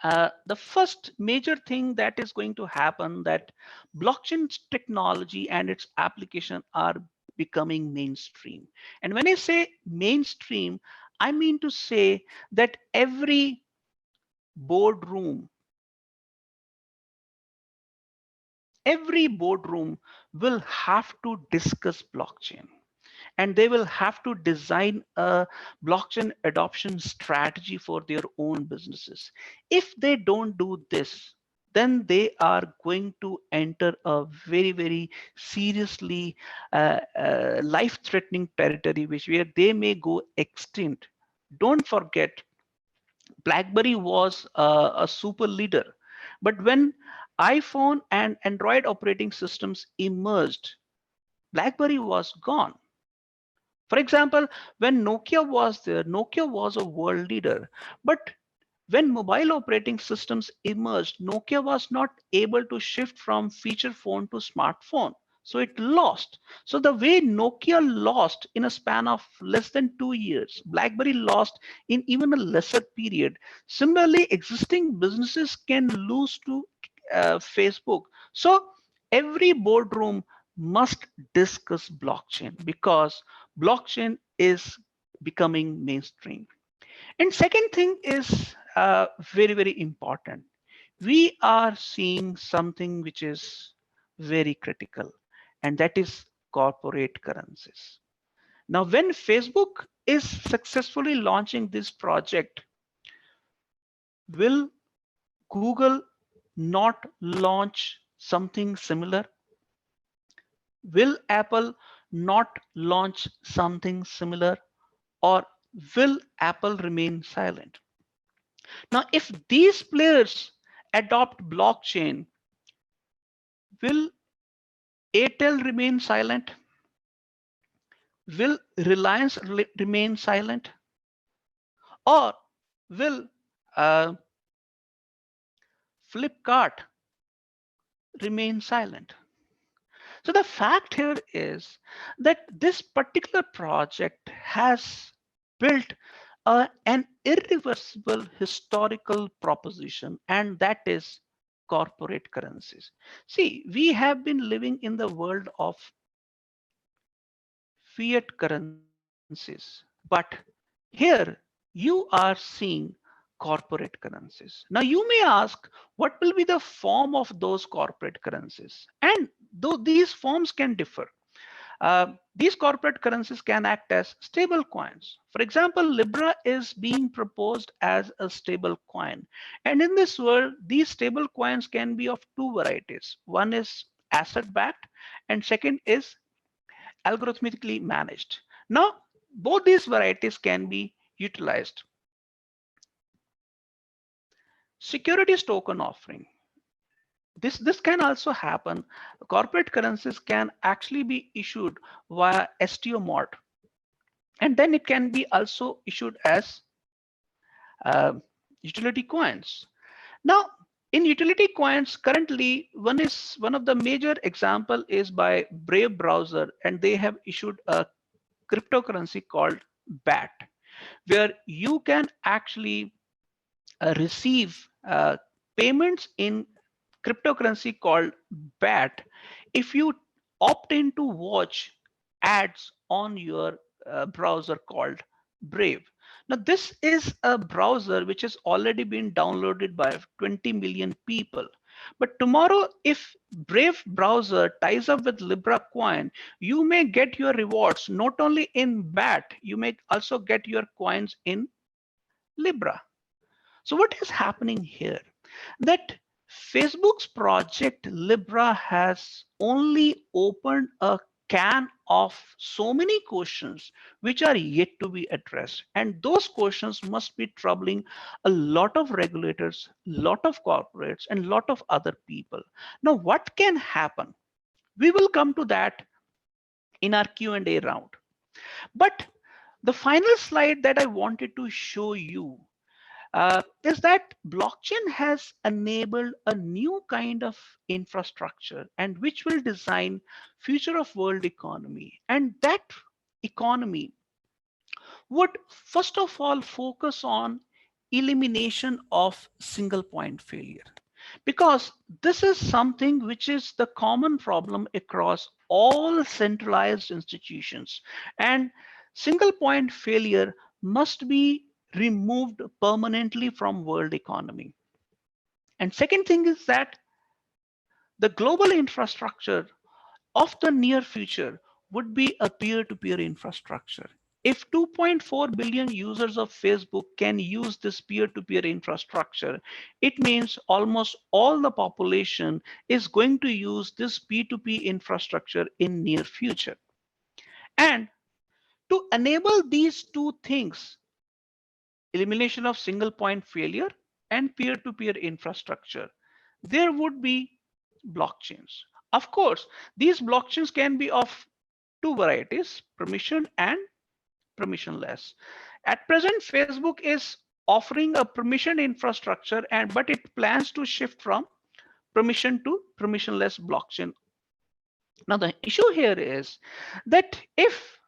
the first major thing that is going to happen, that blockchain technology and its application are becoming mainstream. And when I say mainstream, I mean to say that boardroom every boardroom will have to discuss blockchain, and they will have to design a blockchain adoption strategy for their own businesses. If they don't do this, then they are going to enter a very, very seriously life-threatening territory, which where they may go extinct. Don't forget, BlackBerry was a super leader, but when iPhone and Android operating systems emerged, BlackBerry was gone. For example, when Nokia was there, Nokia was a world leader. But when mobile operating systems emerged, Nokia was not able to shift from feature phone to smartphone. So it lost. So the way Nokia lost in a span of less than 2 years, BlackBerry lost in even a lesser period. Similarly, existing businesses can lose to Facebook. So every boardroom must discuss blockchain because blockchain is becoming mainstream. And second thing is very, very important. We are seeing something which is very critical, and that is corporate currencies. Now, when Facebook is successfully launching this project, will Google not launch something similar? Will Apple not launch something similar? Or will Apple remain silent? Now, if these players adopt blockchain, will Airtel remain silent? Will Reliance remain silent? Or will uh, Flipkart remain silent? So the fact here is that this particular project has built an irreversible historical proposition, and that is corporate currencies. See, we have been living in the world of fiat currencies, but here you are seeing corporate currencies. Now you may ask, what will be the form of those corporate currencies? And though these forms can differ, these corporate currencies can act as stable coins. For example, Libra is being proposed as a stable coin. And in this world, these stable coins can be of two varieties. One is asset backed, and second is algorithmically managed. Now, both these varieties can be utilized. Securities token offering. This can also happen. Corporate currencies can actually be issued via STO mod, and then it can be also issued as uh, utility coins. Now, in utility coins, currently one of the major example is by Brave browser, and they have issued a cryptocurrency called BAT, where you can actually receive payments in cryptocurrency called BAT if you opt in to watch ads on your browser called Brave. Now, this is a browser which has already been downloaded by 20 million people. But tomorrow, if Brave browser ties up with Libra coin, you may get your rewards not only in BAT, you may also get your coins in Libra. So what is happening here? That Facebook's project Libra has only opened a can of so many questions which are yet to be addressed. And those questions must be troubling a lot of regulators, lot of corporates, and lot of other people. Now, what can happen? We will come to that in our Q&A round. But the final slide that I wanted to show you is that blockchain has enabled a new kind of infrastructure and which will design future of world economy. And that economy would first of all focus on elimination of single point failure, because this is something which is the common problem across all centralized institutions, and single point failure must be removed permanently from world economy. And second thing is that the global infrastructure of the near future would be a peer-to-peer infrastructure. If 2.4 billion users of Facebook can use this peer-to-peer infrastructure, it means almost all the population is going to use this P2P infrastructure in near future. And to enable these two things, elimination of single point failure and peer-to-peer infrastructure, there would be blockchains. Of course, these blockchains can be of two varieties, permission and permissionless. At present, Facebook is offering a permission infrastructure, but it plans to shift from permission to permissionless blockchain. Now, the issue here is that if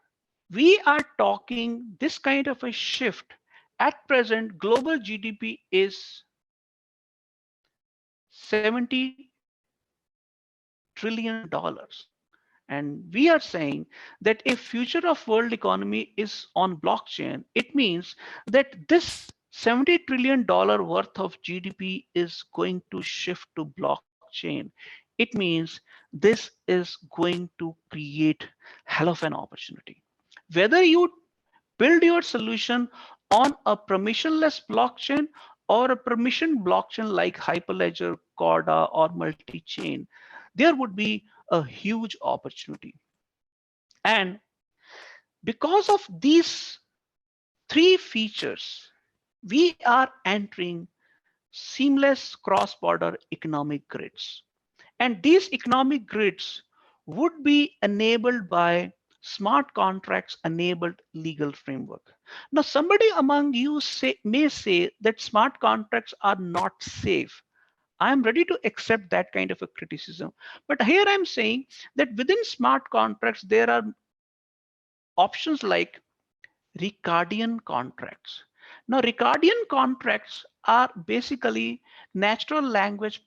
we are talking this kind of a shift, at present, global GDP is $70 trillion. And we are saying that if future of world economy is on blockchain, it means that this $70 trillion worth of GDP is going to shift to blockchain. It means this is going to create hell of an opportunity. Whether you build your solution on a permissionless blockchain or a permission blockchain like Hyperledger, Corda, or multi-chain, there would be a huge opportunity. And because of these three features, we are entering seamless cross-border economic grids. And these economic grids would be enabled by smart contracts enabled legal framework. Now, somebody among you may say that smart contracts are not safe. I'm ready to accept that kind of a criticism. But here I'm saying that within smart contracts, there are options like Ricardian contracts. Now, Ricardian contracts are basically natural language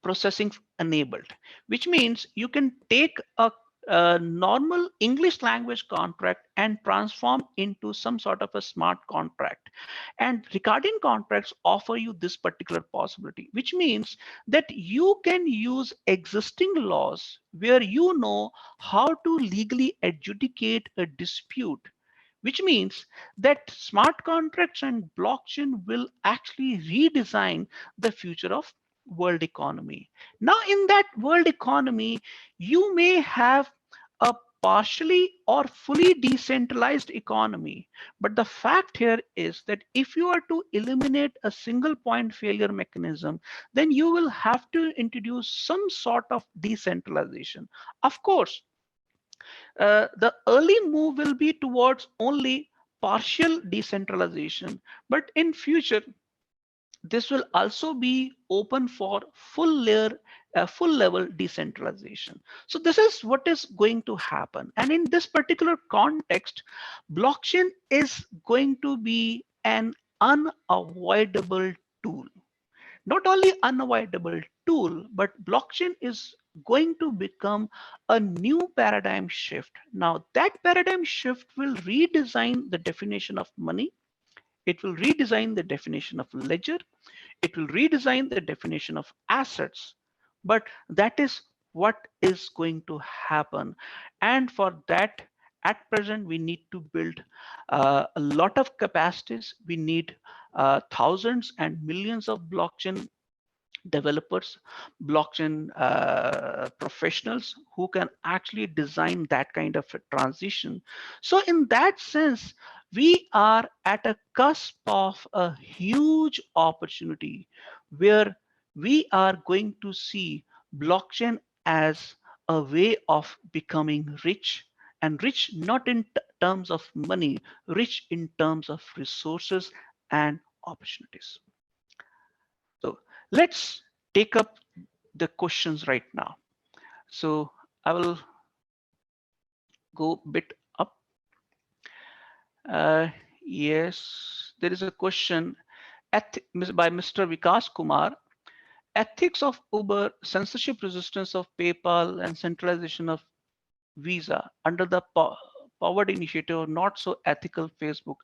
processing enabled, which means you can take a a normal English language contract and transform into some sort of a smart contract. And recording contracts offer you this particular possibility, which means that you can use existing laws where you know how to legally adjudicate a dispute, which means that smart contracts and blockchain will actually redesign the future of world economy. Now, in that world economy, you may have a partially or fully decentralized economy. But the fact here is that if you are to eliminate a single point failure mechanism, then you will have to introduce some sort of decentralization. Of course, the early move will be towards only partial decentralization, but in future, this will also be open for full level decentralization. So this is what is going to happen. And in this particular context, blockchain is going to be an unavoidable tool. Not only unavoidable tool, but blockchain is going to become a new paradigm shift. Now that paradigm shift will redesign the definition of money. It will redesign the definition of ledger. It will redesign the definition of assets. But that is what is going to happen. And for that, at present, we need to build a lot of capacities. We need thousands and millions of blockchain developers, blockchain professionals who can actually design that kind of a transition. So in that sense, we are at a cusp of a huge opportunity where we are going to see blockchain as a way of becoming rich, and rich not in terms of money, rich in terms of resources and opportunities. So let's take up the questions right now. So I will go a bit up. Yes, there is a question by Mr. Vikas Kumar. Ethics of Uber, censorship resistance of PayPal, and centralization of Visa under the Powered Initiative, not so ethical Facebook.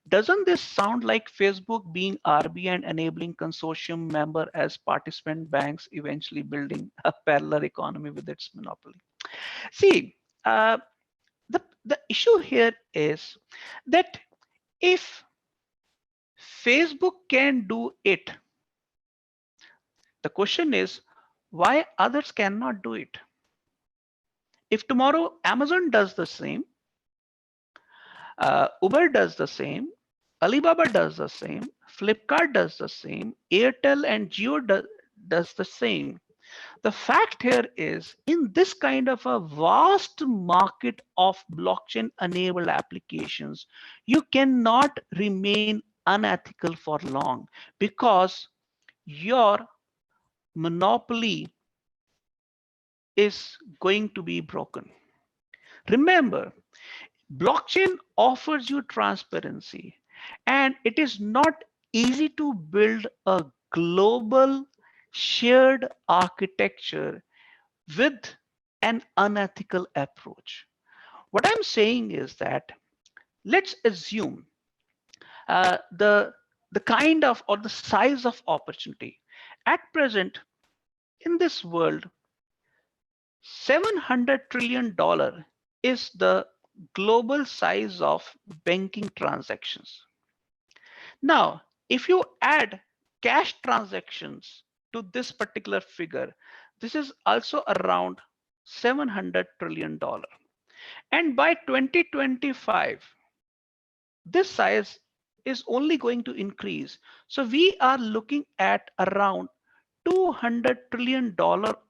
Doesn't this sound like Facebook being RB and enabling consortium member as participant banks, eventually building a parallel economy with its monopoly? See, the issue here is that if Facebook can do it, the question is why others cannot do it? If tomorrow Amazon does the same, Uber does the same, Alibaba does the same, Flipkart does the same, Airtel and Jio does the same. The fact here is, in this kind of a vast market of blockchain enabled applications, you cannot remain unethical for long because your monopoly is going to be broken. Remember, blockchain offers you transparency, and it is not easy to build a global shared architecture with an unethical approach. What I'm saying is that let's assume the kind of or the size of opportunity. At present, in this world, $700 trillion is the global size of banking transactions. Now, if you add cash transactions to this particular figure, this is also around $700 trillion. And by 2025, this size is only going to increase. So we are looking at around $200 trillion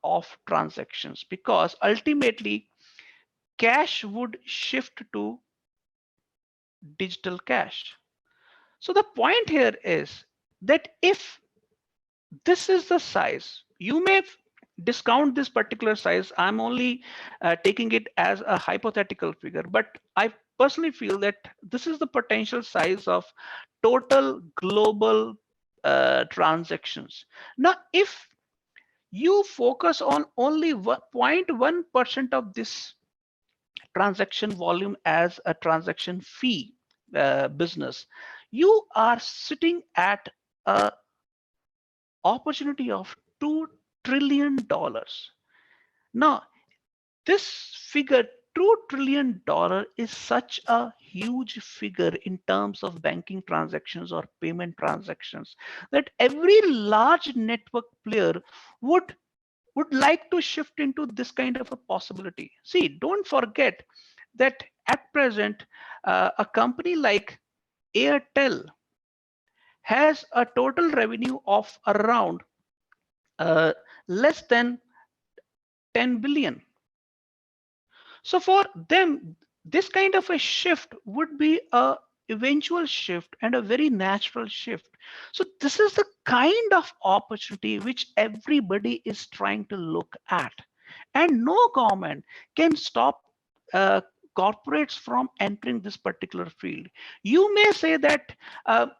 of transactions, because ultimately cash would shift to digital cash. So the point here is that if this is the size, you may discount this particular size. I'm only taking it as a hypothetical figure, but I personally feel that this is the potential size of total global transactions. Now, if you focus on only 0.1% of this transaction volume as a transaction fee business, you are sitting at a opportunity of $2 trillion. Now, this figure, $2 trillion, is such a huge figure in terms of banking transactions or payment transactions that every large network player would like to shift into this kind of a possibility. See, don't forget that at present, a company like Airtel has a total revenue of around uh, less than 10 billion. So for them, this kind of a shift would be a eventual shift and a very natural shift. So this is the kind of opportunity which everybody is trying to look at, and no government can stop uh, corporates from entering this particular field. You may say that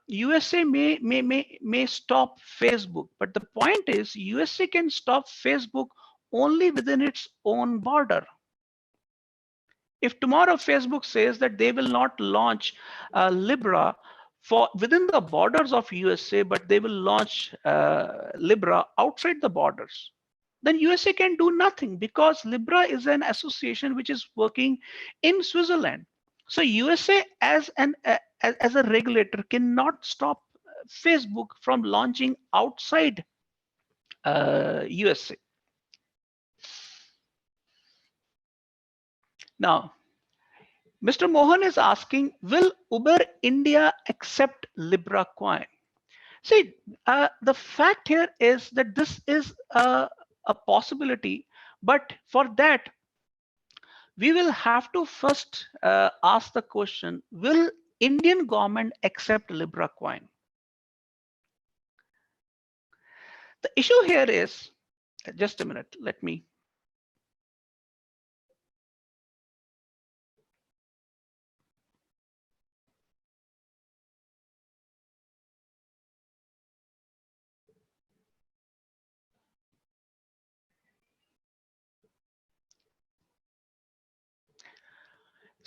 USA may stop Facebook, but the point is USA can stop Facebook only within its own border. If tomorrow Facebook says that they will not launch Libra for within the borders of USA, but they will launch Libra outside the borders, then USA can do nothing because Libra is an association which is working in Switzerland. So USA as a regulator cannot stop Facebook from launching outside USA. Now, Mr. Mohan is asking, will Uber India accept Libra coin? See, the fact here is that this is a possibility, but for that, we will have to first ask the question, will Indian government accept Libra coin? The issue here is, just a minute, let me.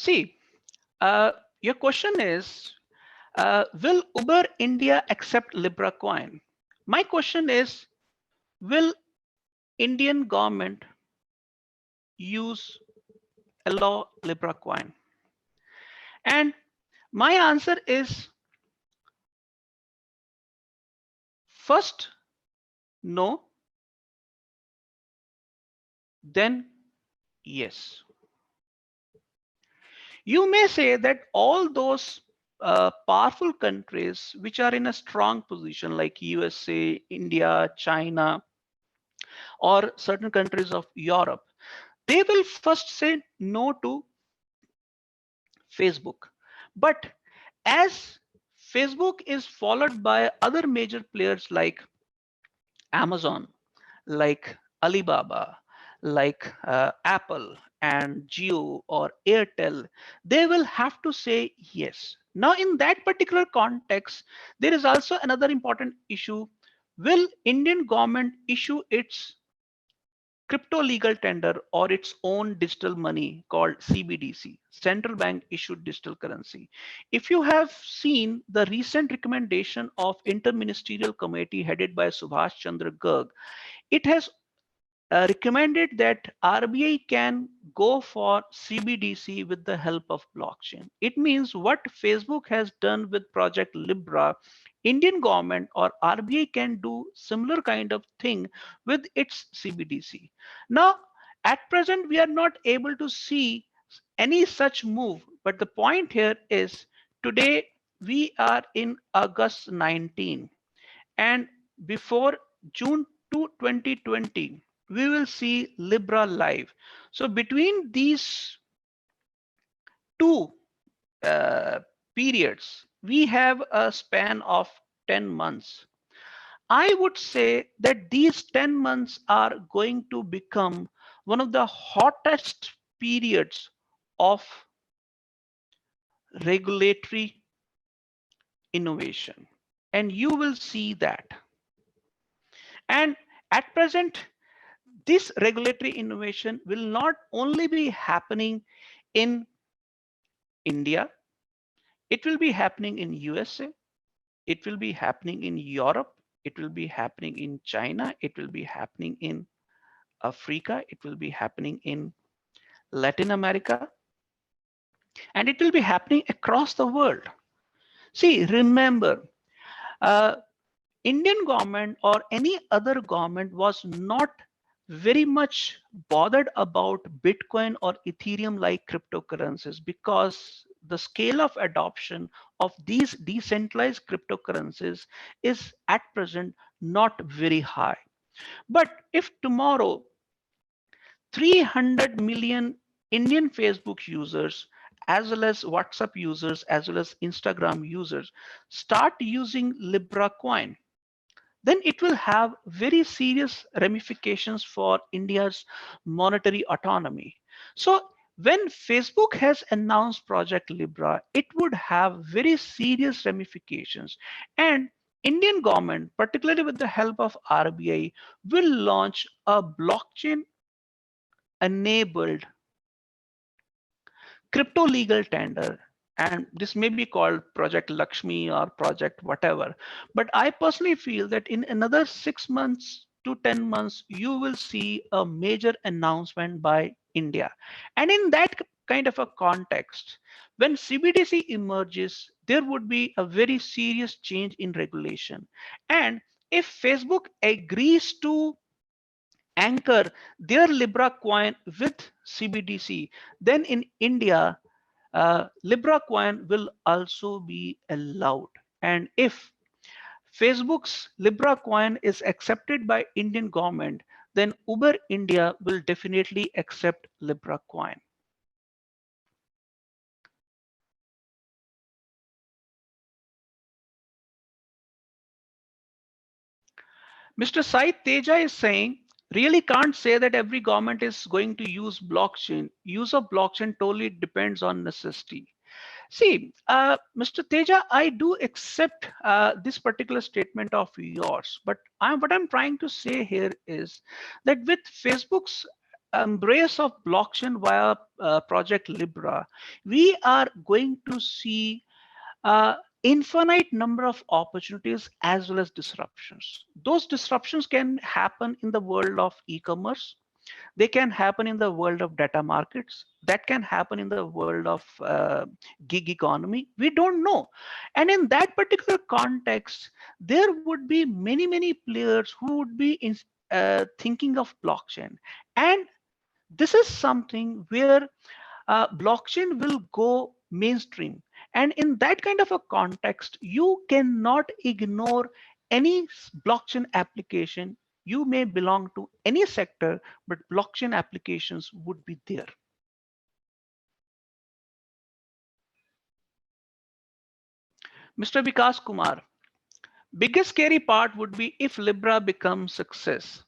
See, your question is, will Uber India accept Libra coin? My question is, will Indian government allow Libra coin? And my answer is first, no, then yes. You may say that all those powerful countries which are in a strong position like USA, India, China, or certain countries of Europe, they will first say no to Facebook. But as Facebook is followed by other major players like Amazon, like Alibaba, like Apple and Jio or Airtel, they will have to say yes. Now, in that particular context, there is also another important issue. Will Indian government issue its crypto legal tender or its own digital money called CBDC, central bank issued digital currency? If you have seen the recent recommendation of interministerial committee headed by Subhash Chandra Garg, it has recommended that RBI can go for CBDC with the help of blockchain. It means what Facebook has done with Project Libra, Indian government or RBI can do similar kind of thing with its CBDC. Now, at present, we are not able to see any such move, but the point here is today we are in August 19, and before June 2, 2020, we will see Libra live. So between these two periods, we have a span of 10 months. I would say that these 10 months are going to become one of the hottest periods of regulatory innovation. And you will see that. And at present, this regulatory innovation will not only be happening in India, it will be happening in USA, it will be happening in Europe, it will be happening in China, it will be happening in Africa, it will be happening in Latin America, and it will be happening across the world. See, remember, uh, Indian government or any other government was not very much bothered about Bitcoin or Ethereum like cryptocurrencies because the scale of adoption of these decentralized cryptocurrencies is at present not very high. But if tomorrow 300 million Indian Facebook users, as well as WhatsApp users, as well as Instagram users, start using Libra coin, then it will have very serious ramifications for India's monetary autonomy. So when Facebook has announced Project Libra, it would have very serious ramifications. And Indian government, particularly with the help of RBI, will launch a blockchain enabled crypto legal tender, and this may be called Project Lakshmi or Project whatever. But I personally feel that in another 6 months to 10 months, you will see a major announcement by India. And in that kind of a context, when CBDC emerges, there would be a very serious change in regulation. And if Facebook agrees to anchor their Libra coin with CBDC, then in India, Libra coin will also be allowed. And if Facebook's Libra coin is accepted by Indian government, then Uber India will definitely accept Libra coin. Mr. Sai Teja is saying, really can't say that every government is going to use blockchain. Use of blockchain totally depends on necessity. See, Mr. Teja, I do accept this particular statement of yours, but what I'm trying to say here is that with Facebook's embrace of blockchain via Project Libra, we are going to see infinite number of opportunities as well as disruptions. Those disruptions can happen in the world of e-commerce. They can happen in the world of data markets. That can happen in the world of gig economy. We don't know. And in that particular context, there would be many players who would be thinking of blockchain. And this is something where blockchain will go mainstream. And in that kind of a context, you cannot ignore any blockchain application. You may belong to any sector, but blockchain applications would be there. Mr. Vikas Kumar, biggest scary part would be if Libra becomes success.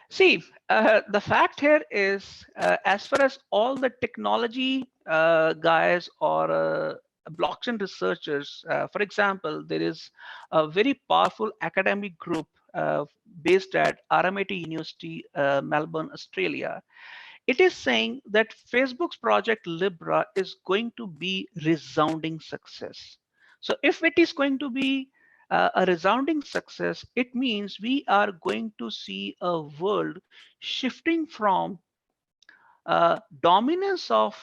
See, the fact here is, as far as all the technology guys or blockchain researchers, for example, there is a very powerful academic group based at RMIT University, Melbourne, Australia. It is saying that Facebook's project Libra is going to be resounding success. So if it is going to be a resounding success, it means we are going to see a world shifting from dominance of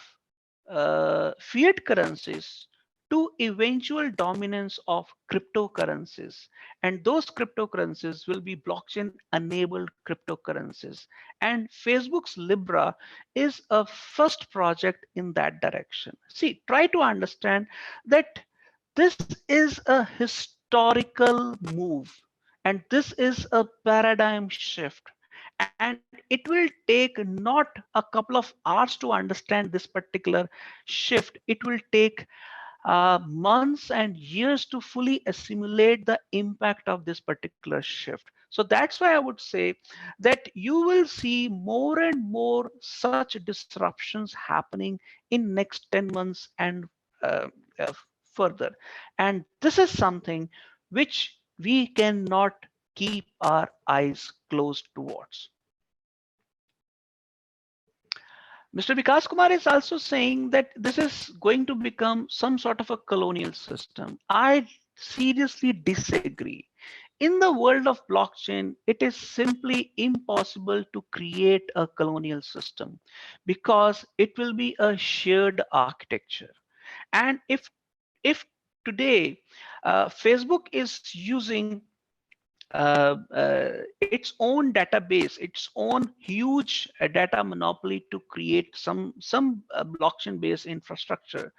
fiat currencies to eventual dominance of cryptocurrencies. And those cryptocurrencies will be blockchain enabled cryptocurrencies. And Facebook's Libra is a first project in that direction. See, try to understand that this is a historical move, and this is a paradigm shift. And it will take not a couple of hours to understand this particular shift. It will take months and years to fully assimilate the impact of this particular shift. So that's why I would say that you will see more and more such disruptions happening in next 10 months and uh, uh, further. And this is something which we cannot keep our eyes closed towards. Mr. Vikas Kumar is also saying that this is going to become some sort of a colonial system. I seriously disagree. In the world of blockchain, it is simply impossible to create a colonial system because it will be a shared architecture. And if today Facebook is using its own database, its own huge data monopoly to create some blockchain-based infrastructure.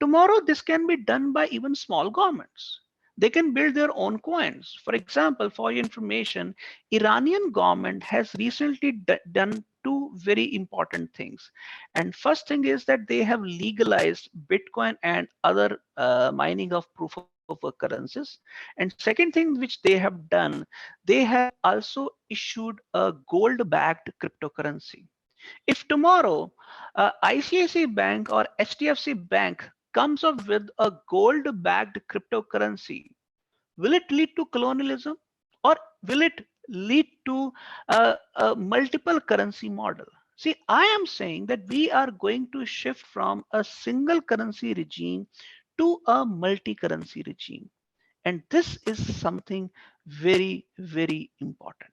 Tomorrow, this can be done by even small governments. They can build their own coins. For example, for your information, Iranian government has recently done two very important things. And first thing is that they have legalized Bitcoin and other mining of proof of work currencies. And second thing which they have done, they have also issued a gold-backed cryptocurrency. If tomorrow ICICI Bank or HDFC Bank comes up with a gold-backed cryptocurrency, will it lead to colonialism or will it lead to a multiple currency model? See, I am saying that we are going to shift from a single currency regime to a multi-currency regime. And this is something very, very important.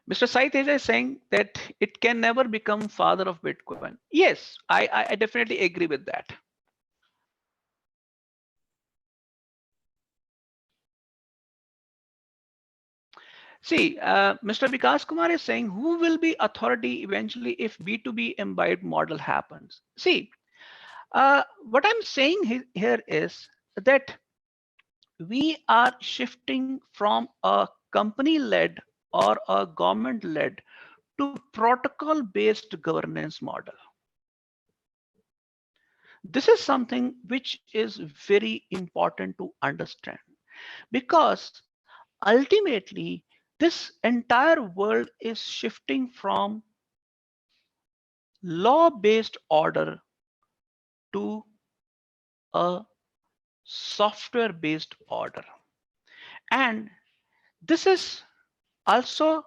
Mr. Saiteja is saying that it can never become father of Bitcoin. Yes, I definitely agree with that. See, Mr. Vikas Kumar is saying, who will be authority eventually if B2B imbibed model happens? See, what I'm saying here is that we are shifting from a company-led or a government-led to protocol-based governance model. This is something which is very important to understand because ultimately this entire world is shifting from law-based order to a software-based order. And this is also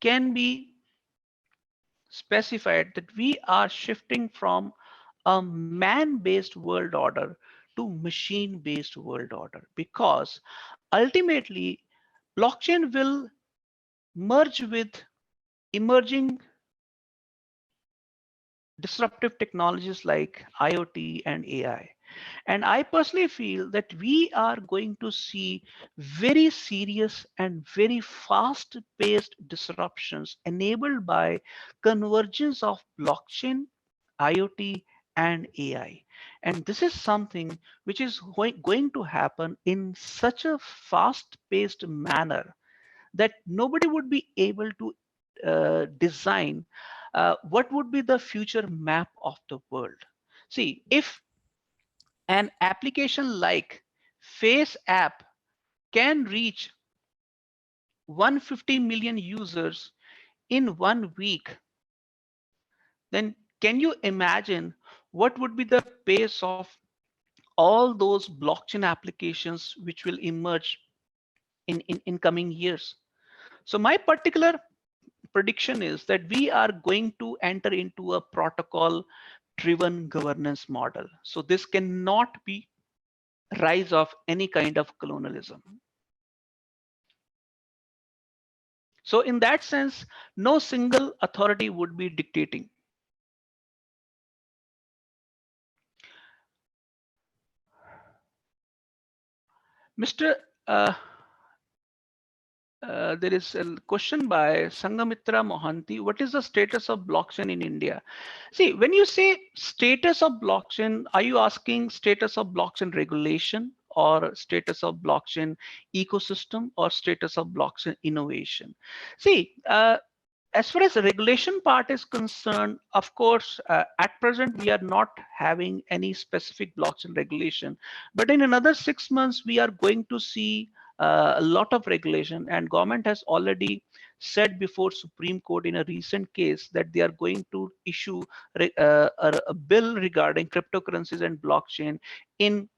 can be specified that we are shifting from a man-based world order to machine-based world order because ultimately blockchain will merge with emerging disruptive technologies like IoT and AI. And I personally feel that we are going to see very serious and very fast paced disruptions enabled by convergence of blockchain, IoT, and AI. And this is something which is going to happen in such a fast paced manner that nobody would be able to design what would be the future map of the world. See, if an application like Face app can reach 150 million users in 1 week, then can you imagine what would be the pace of all those blockchain applications which will emerge in coming years? So my particular prediction is that we are going to enter into a protocol driven governance model. So this cannot be rise of any kind of colonialism. So in that sense, no single authority would be dictating. Mr. There is a question by Sangamitra Mohanty. What is the status of blockchain in India? See, when you say status of blockchain, are you asking status of blockchain regulation or status of blockchain ecosystem or status of blockchain innovation? See, as far as the regulation part is concerned, of course, at present, we are not having any specific blockchain regulation. But in another 6 months, we are going to see a lot of regulation, and government has already said before Supreme Court in a recent case that they are going to issue a bill regarding cryptocurrencies and blockchain in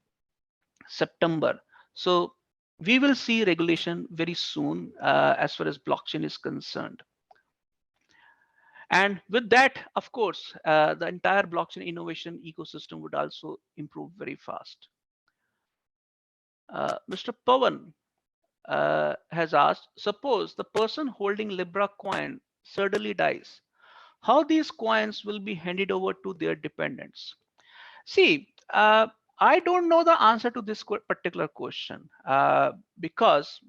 September. So we will see regulation very soon as far as blockchain is concerned. And with that, of course, the entire blockchain innovation ecosystem would also improve very fast. Mr. Pawan has asked, suppose the person holding Libra coin suddenly dies, how these coins will be handed over to their dependents? See, I don't know the answer to this particular question because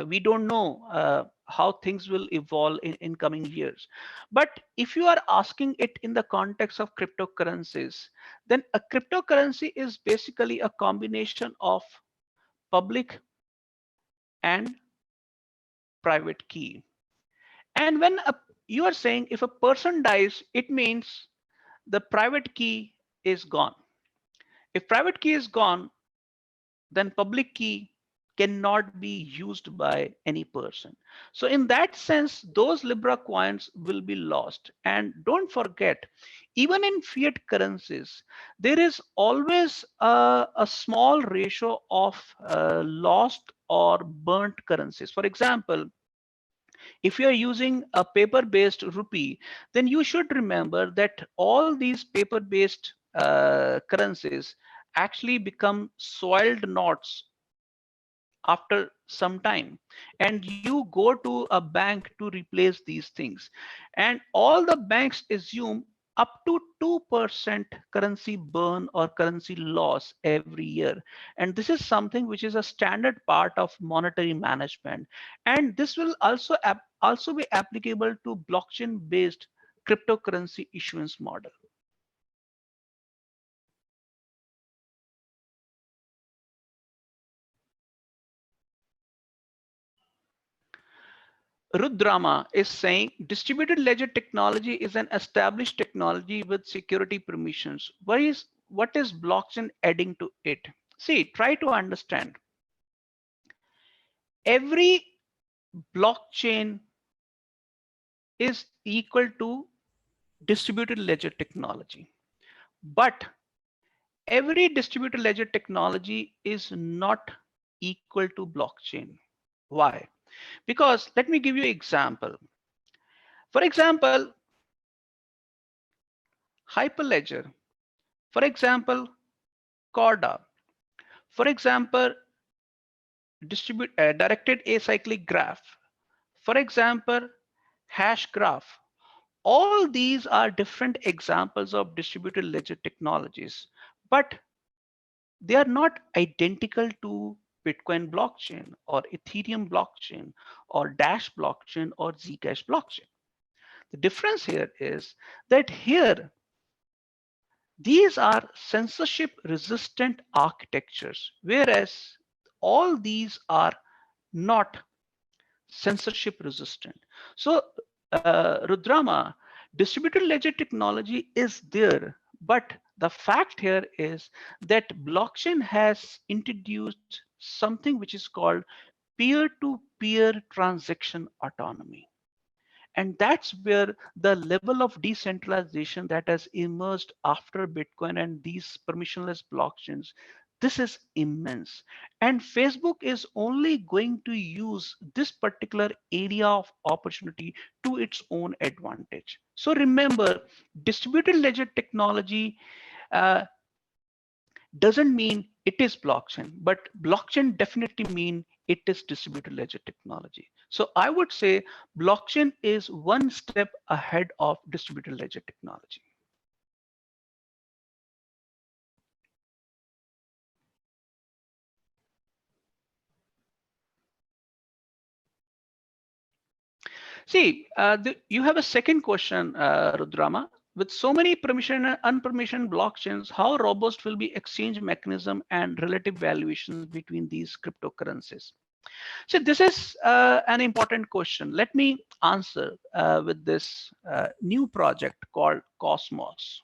we don't know how things will evolve in coming years. But if you are asking it in the context of cryptocurrencies, then a cryptocurrency is basically a combination of public and private key. And when you are saying if a person dies, it means the private key is gone. If private key is gone, then public key cannot be used by any person. So in that sense, those Libra coins will be lost. And don't forget, even in fiat currencies, there is always a small ratio of lost or burnt currencies. For example, if you are using a paper-based rupee, then you should remember that all these paper-based currencies actually become soiled knots after some time, and you go to a bank to replace these things, and all the banks assume up to 2% currency burn or currency loss every year. And this is something which is a standard part of monetary management, and this will also be applicable to blockchain based cryptocurrency issuance model. Rudrama is saying distributed ledger technology is an established technology with security permissions. What is blockchain adding to it? See, try to understand. Every blockchain is equal to distributed ledger technology, but every distributed ledger technology is not equal to blockchain. Why? Because let me give you an example. For example, Hyperledger, for example, Corda, for example, directed acyclic graph, for example, hash graph. All these are different examples of distributed ledger technologies, but they are not identical to Bitcoin blockchain or Ethereum blockchain or Dash blockchain or Zcash blockchain. The difference here is that here these are censorship resistant architectures, whereas all these are not censorship resistant. So Rudrama, distributed ledger technology is there, but the fact here is that blockchain has introduced something which is called peer-to-peer transaction autonomy. And that's where the level of decentralization that has emerged after Bitcoin and these permissionless blockchains, this is immense. And Facebook is only going to use this particular area of opportunity to its own advantage. So remember, distributed ledger technology uh, doesn't mean it is blockchain, but blockchain definitely mean it is distributed ledger technology. So I would say blockchain is one step ahead of distributed ledger technology. See, you have a second question, Rudrama. With so many permission and unpermissioned blockchains, how robust will be exchange mechanism and relative valuations between these cryptocurrencies? So this is an important question. Let me answer with this new project called Cosmos.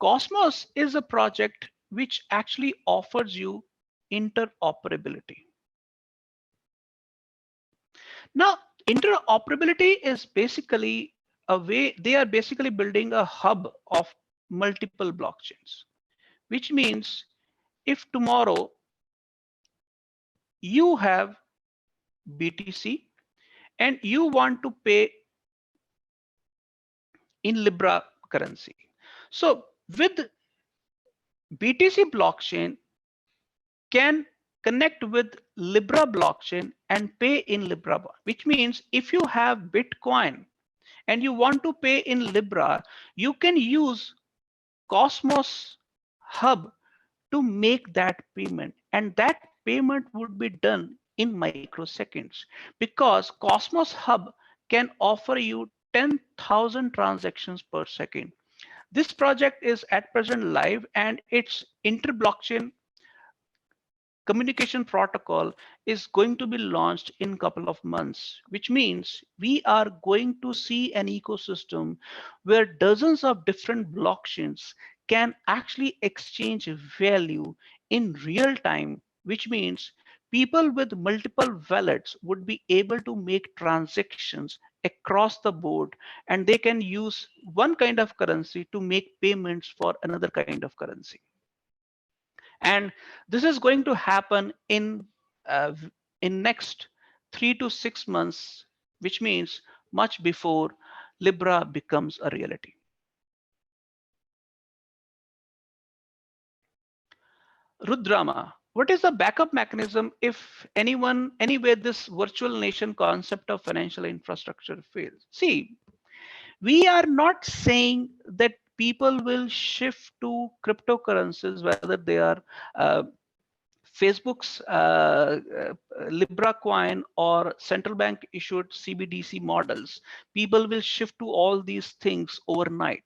Cosmos is a project which actually offers you interoperability. Now, interoperability is basically a way they are basically building a hub of multiple blockchains, which means if tomorrow you have BTC and you want to pay in Libra currency. So with BTC blockchain can connect with Libra blockchain and pay in Libra, which means if you have Bitcoin and you want to pay in Libra, you can use Cosmos Hub to make that payment, and that payment would be done in microseconds because Cosmos Hub can offer you 10,000 transactions per second. This project is at present live and its inter-blockchain communication protocol is going to be launched in a couple of months, which means we are going to see an ecosystem where dozens of different blockchains can actually exchange value in real time, which means people with multiple wallets would be able to make transactions across the board, and they can use one kind of currency to make payments for another kind of currency. And this is going to happen in next 3 to 6 months, which means much before Libra becomes a reality. Rudrama, what is the backup mechanism if anyway this virtual nation concept of financial infrastructure fails? See, we are not saying that people will shift to cryptocurrencies, whether they are uh, Facebook's Libra coin or central bank issued CBDC models. People will shift to all these things overnight.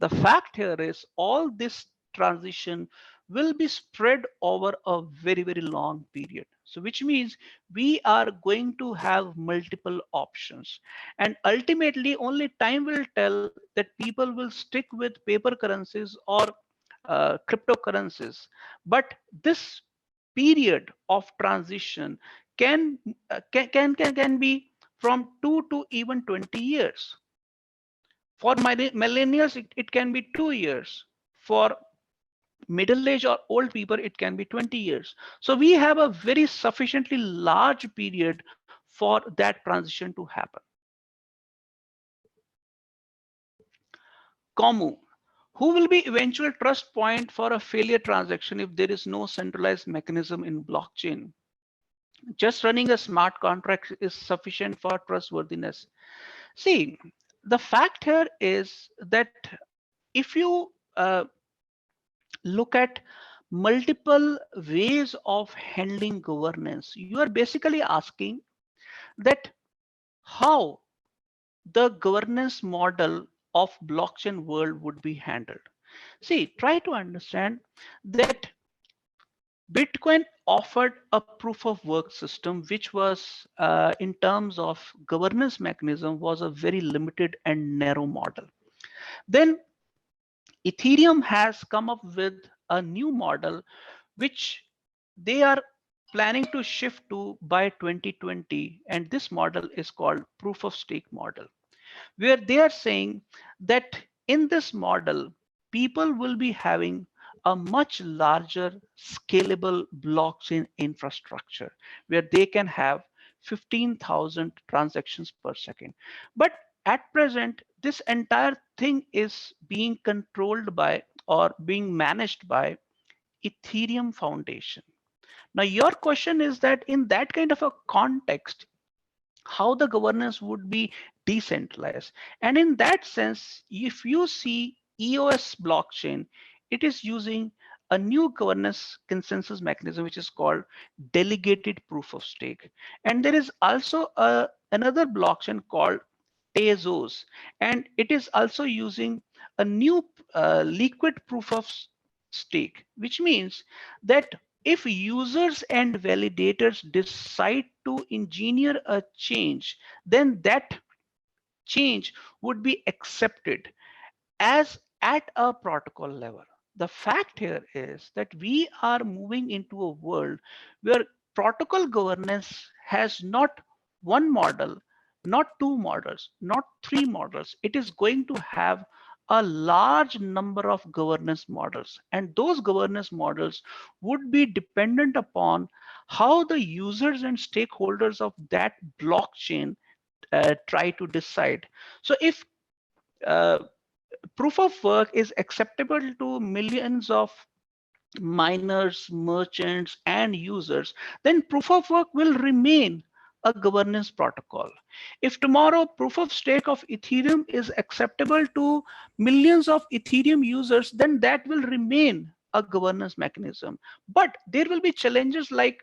The fact here is all this transition will be spread over a very, very long period. So which means we are going to have multiple options. And ultimately only time will tell that people will stick with paper currencies or cryptocurrencies. But this period of transition can, can be from 2 to even 20 years. For millennials, it can be 2 years. For middle age or old people, it can be 20 years. So we have a very sufficiently large period for that transition to happen. Comu, who will be eventual trust point for a failure transaction if there is no centralized mechanism in blockchain? Just running a smart contract is sufficient for trustworthiness. See, the fact here is that if you look at multiple ways of handling governance, you are basically asking that how the governance model of blockchain world would be handled. See, try to understand that Bitcoin offered a proof of work system, which was in terms of governance mechanism was a very limited and narrow model. Then Ethereum has come up with a new model which they are planning to shift to by 2020, and this model is called proof of stake model, where they are saying that in this model people will be having a much larger scalable blockchain infrastructure where they can have 15,000 transactions per second. But at present this entire thing is being controlled by or being managed by Ethereum Foundation. Now, your question is that in that kind of a context, how the governance would be decentralized. And in that sense, if you see EOS blockchain, it is using a new governance consensus mechanism, which is called delegated proof of stake. And there is also another blockchain called Tezos, and it is also using a new liquid proof of stake, which means that if users and validators decide to engineer a change, then that change would be accepted as at a protocol level. The fact here is that we are moving into a world where protocol governance has not one model, not two models, not three models. It is going to have a large number of governance models, and those governance models would be dependent upon how the users and stakeholders of that blockchain try to decide. So if uh, proof of work is acceptable to millions of miners, merchants, and users, then proof of work will remain a governance protocol. If tomorrow proof of stake of Ethereum is acceptable to millions of Ethereum users, then that will remain a governance mechanism. But there will be challenges like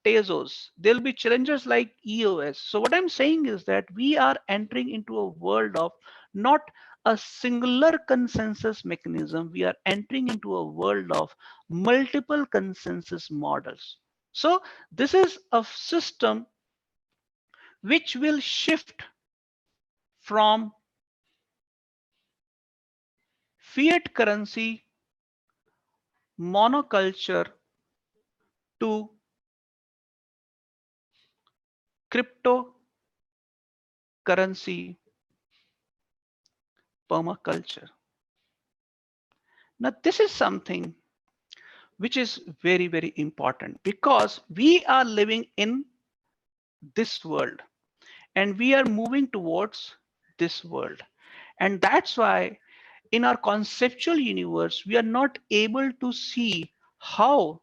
Tezos, there will be challenges like EOS. So what I'm saying is that we are entering into a world of not a singular consensus mechanism. We are entering into a world of multiple consensus models. So this is a system which will shift from fiat currency monoculture to cryptocurrency permaculture. Now, this is something which is very, very important because we are living in this world and we are moving towards this world. And that's why in our conceptual universe, we are not able to see how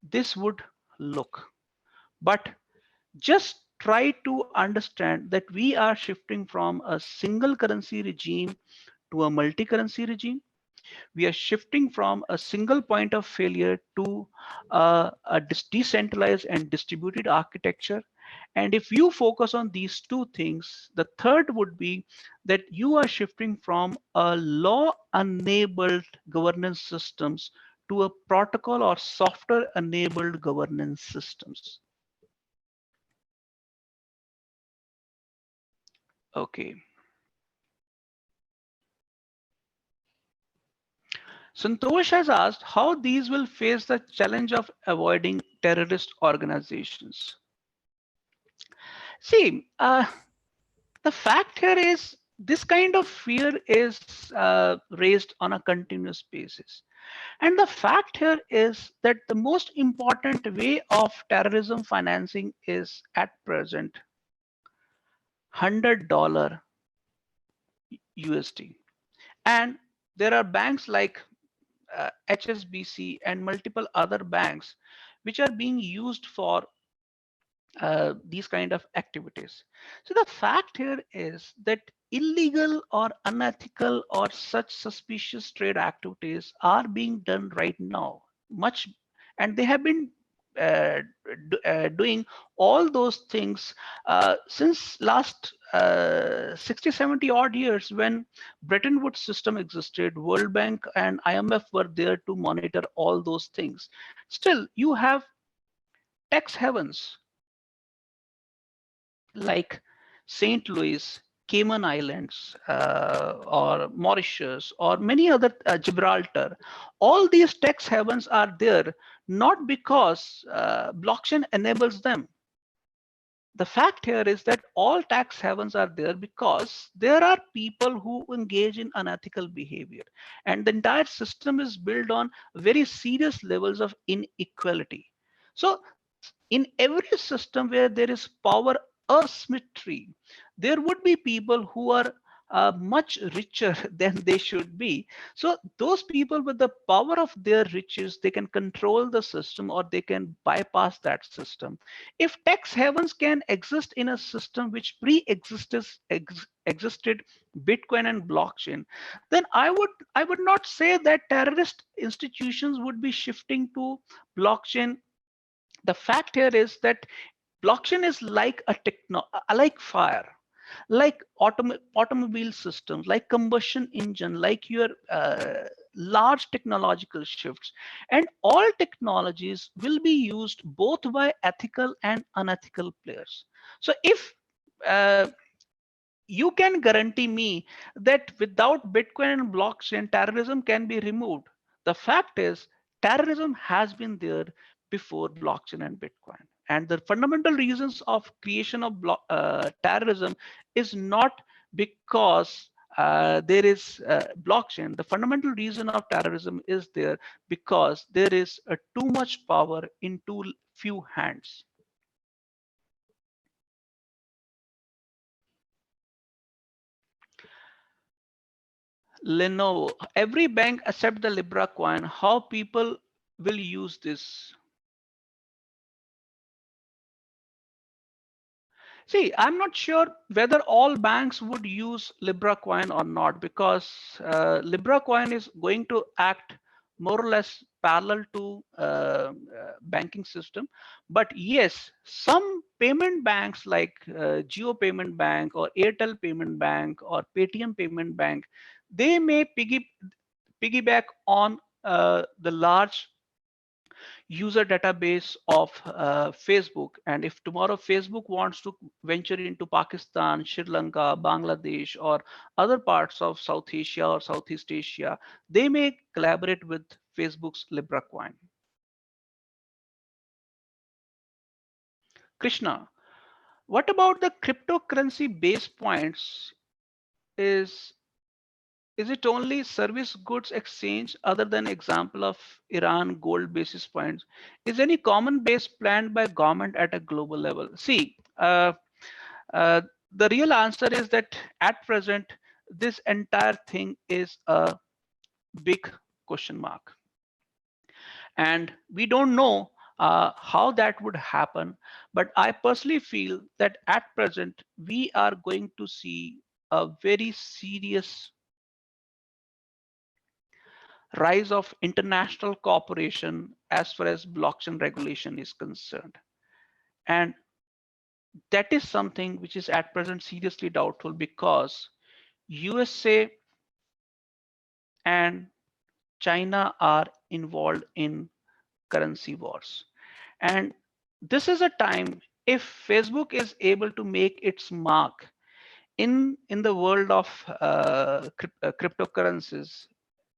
this would look. But just try to understand that we are shifting from a single currency regime to a multi-currency regime. We are shifting from a single point of failure to a decentralized and distributed architecture. And if you focus on these two things, the third would be that you are shifting from a law-enabled governance systems to a protocol or software-enabled governance systems. Okay. Santosh has asked how these will face the challenge of avoiding terrorist organizations. See, the fact here is this kind of fear is raised on a continuous basis. And the fact here is that the most important way of terrorism financing is at present $100 USD. And there are banks like HSBC and multiple other banks which are being used for these kind of activities. So the fact here is that illegal or unethical or such suspicious trade activities are being done right now much, and they have been uh, doing all those things since last 60 70 odd years when Bretton Woods system existed. World Bank and IMF were there to monitor all those things. Still you have tax havens like St. Louis, Cayman Islands, or Mauritius, or many other Gibraltar. All these tax havens are there not because blockchain enables them. The fact here is that all tax havens are there because there are people who engage in unethical behavior, and the entire system is built on very serious levels of inequality. So in every system where there is power asymmetry, there would be people who are much richer than they should be. So those people with the power of their riches, they can control the system or they can bypass that system. If tax havens can exist in a system which existed Bitcoin and blockchain, then I would not say that terrorist institutions would be shifting to blockchain. The fact here is that blockchain is like a like fire, like automobile systems, like combustion engine, like your large technological shifts, and all technologies will be used both by ethical and unethical players. So if uh, you can guarantee me that without Bitcoin and blockchain, terrorism can be removed. The fact is, terrorism has been there before blockchain and Bitcoin. And the fundamental reasons of creation of terrorism is not because there is blockchain, the fundamental reason of terrorism is there because there is too much power in too few hands. Lenovo, every bank accept the Libra coin. How people will use this? See, I'm not sure whether all banks would use Libra coin or not, because Libra coin is going to act more or less parallel to banking system. But yes, some payment banks like Geo Payment Bank or Airtel Payment Bank or Paytm Payment Bank, they may piggyback on the large user database of Facebook. And if tomorrow Facebook wants to venture into Pakistan, Sri Lanka, Bangladesh, or other parts of South Asia or Southeast Asia, they may collaborate with Facebook's Libra coin. Krishna, what about the cryptocurrency base points? Is it only service goods exchange other than example of Iran gold basis points? Is any common base planned by government at a global level? See, uh, the real answer is that at present, this entire thing is a big question mark. And we don't know how that would happen. But I personally feel that at present, we are going to see a very serious rise of international cooperation as far as blockchain regulation is concerned. And that is something which is at present seriously doubtful, because USA and China are involved in currency wars. And this is a time, if Facebook is able to make its mark in the world of cryptocurrencies,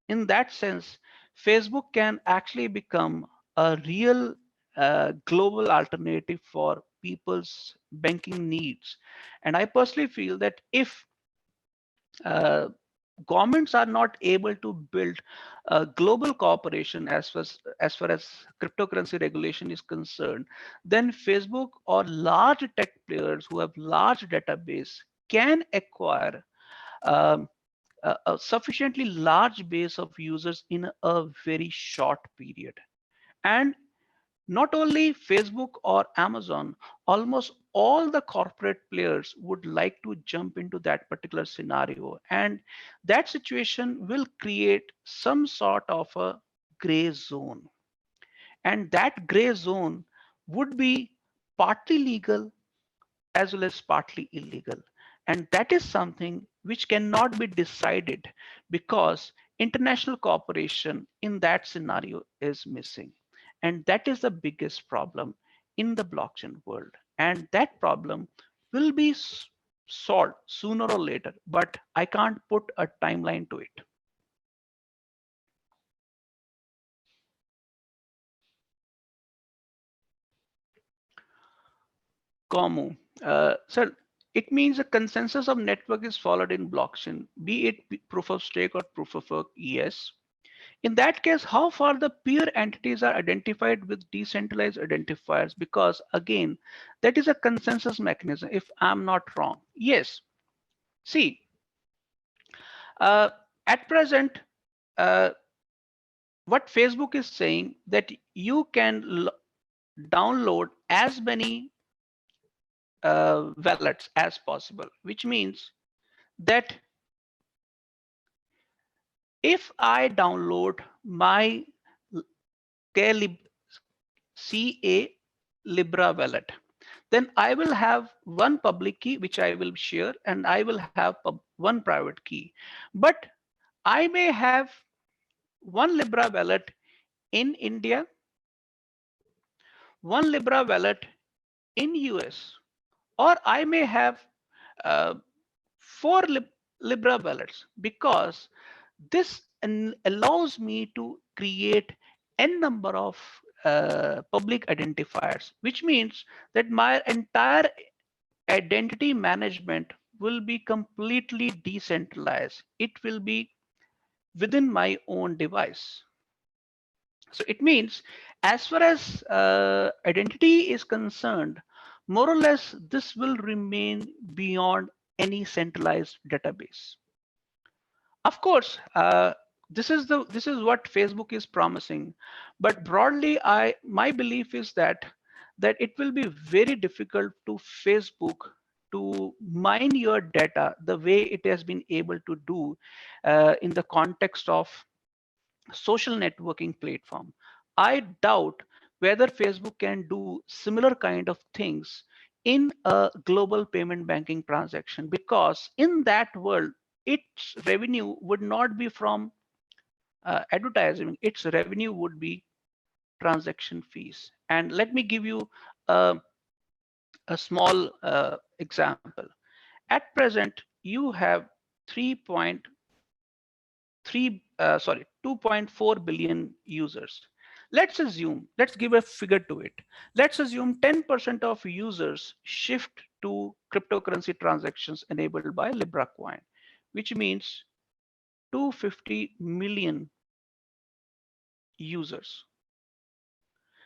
in that sense, Facebook can actually become a real global alternative for people's banking needs. And I personally feel that if uh, governments are not able to build a global cooperation as far as cryptocurrency regulation is concerned, then Facebook or large tech players who have large database can acquire um, a sufficiently large base of users in a very short period. And not only Facebook or Amazon, almost all the corporate players would like to jump into that particular scenario. And that situation will create some sort of a gray zone. And that gray zone would be partly legal as well as partly illegal. And that is something which cannot be decided because international cooperation in that scenario is missing. And that is the biggest problem in the blockchain world. And that problem will be solved sooner or later, but I can't put a timeline to it. Comu. Sir, it means a consensus of network is followed in blockchain, be it proof of stake or proof of work. Yes. In that case, how far the peer entities are identified with decentralized identifiers? Because again, that is a consensus mechanism, if I'm not wrong. Yes. See, uh, at present, uh, what Facebook is saying that you can download as many wallets as possible, which means that if I download my CA Libra wallet, then I will have one public key which I will share, and I will have one private key. But I may have one Libra wallet in India, one Libra wallet in US, or I may have uh, four Libra wallets, because this allows me to create n number of public identifiers, which means that my entire identity management will be completely decentralized. It will be within my own device. So it means as far as identity is concerned, more or less, this will remain beyond any centralized database. Of course, this is what Facebook is promising, but broadly, my belief is that it will be very difficult to Facebook to mine your data the way it has been able to do in the context of social networking platform. I doubt whether Facebook can do similar kind of things in a global payment banking transaction, because in that world, its revenue would not be from advertising, its revenue would be transaction fees. And let me give you a small example. At present, you have 2.4 billion users. Let's give a figure to it. Let's assume 10% of users shift to cryptocurrency transactions enabled by Libra coin, which means 250 million users.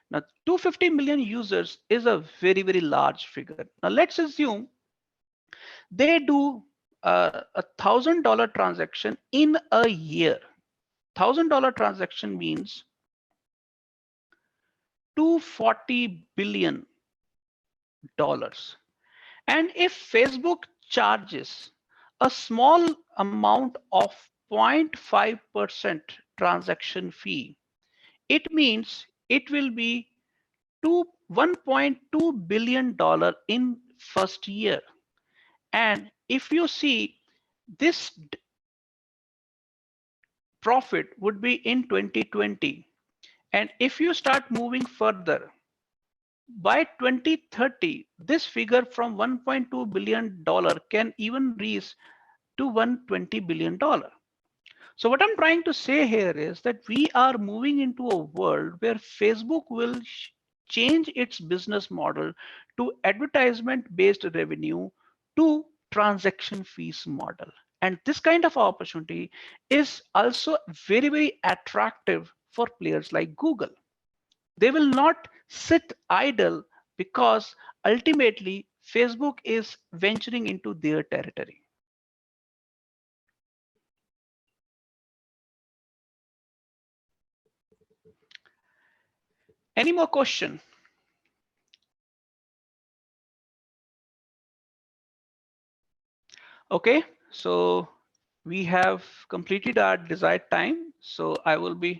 Now, 250 million users is a very, very large figure. Now, let's assume they do $1,000 transaction in a year. $1,000 transaction means 240 billion dollars. And if Facebook charges a small amount of 0.5% transaction fee, it means it will be 1.2 billion dollar in first year. And if you see, this profit would be in 2020. And if you start moving further, by 2030, this figure from $1.2 billion can even reach to $120 billion. So what I'm trying to say here is that we are moving into a world where Facebook will change its business model to advertisement-based revenue to transaction fees model. And this kind of opportunity is also very, very attractive for players like Google. They will not sit idle because ultimately Facebook is venturing into their territory. Any more question? Okay, so we have completed our desired time. So I will be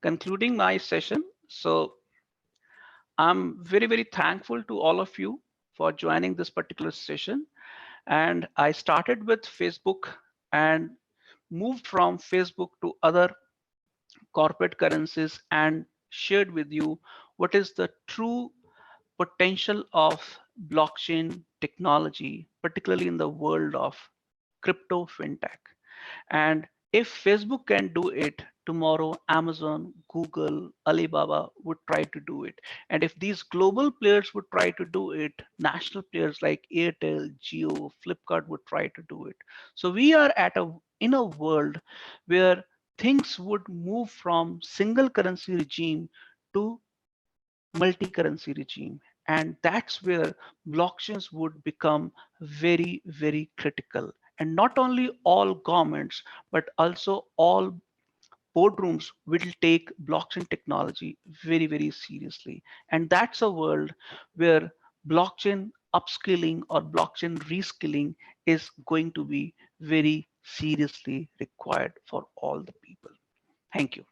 concluding my session. So I'm very, very thankful to all of you for joining this particular session. And I started with Facebook and moved from Facebook to other corporate currencies and shared with you what is the true potential of blockchain technology, particularly in the world of crypto fintech. And if Facebook can do it, tomorrow Amazon, Google, Alibaba would try to do it. And if these global players would try to do it, national players like Airtel, Jio, Flipkart would try to do it. So we are in a world where things would move from single currency regime to multi-currency regime. And that's where blockchains would become very, very critical. And not only all governments, but also all boardrooms will take blockchain technology very, very seriously. And that's a world where blockchain upskilling or blockchain reskilling is going to be very seriously required for all the people. Thank you.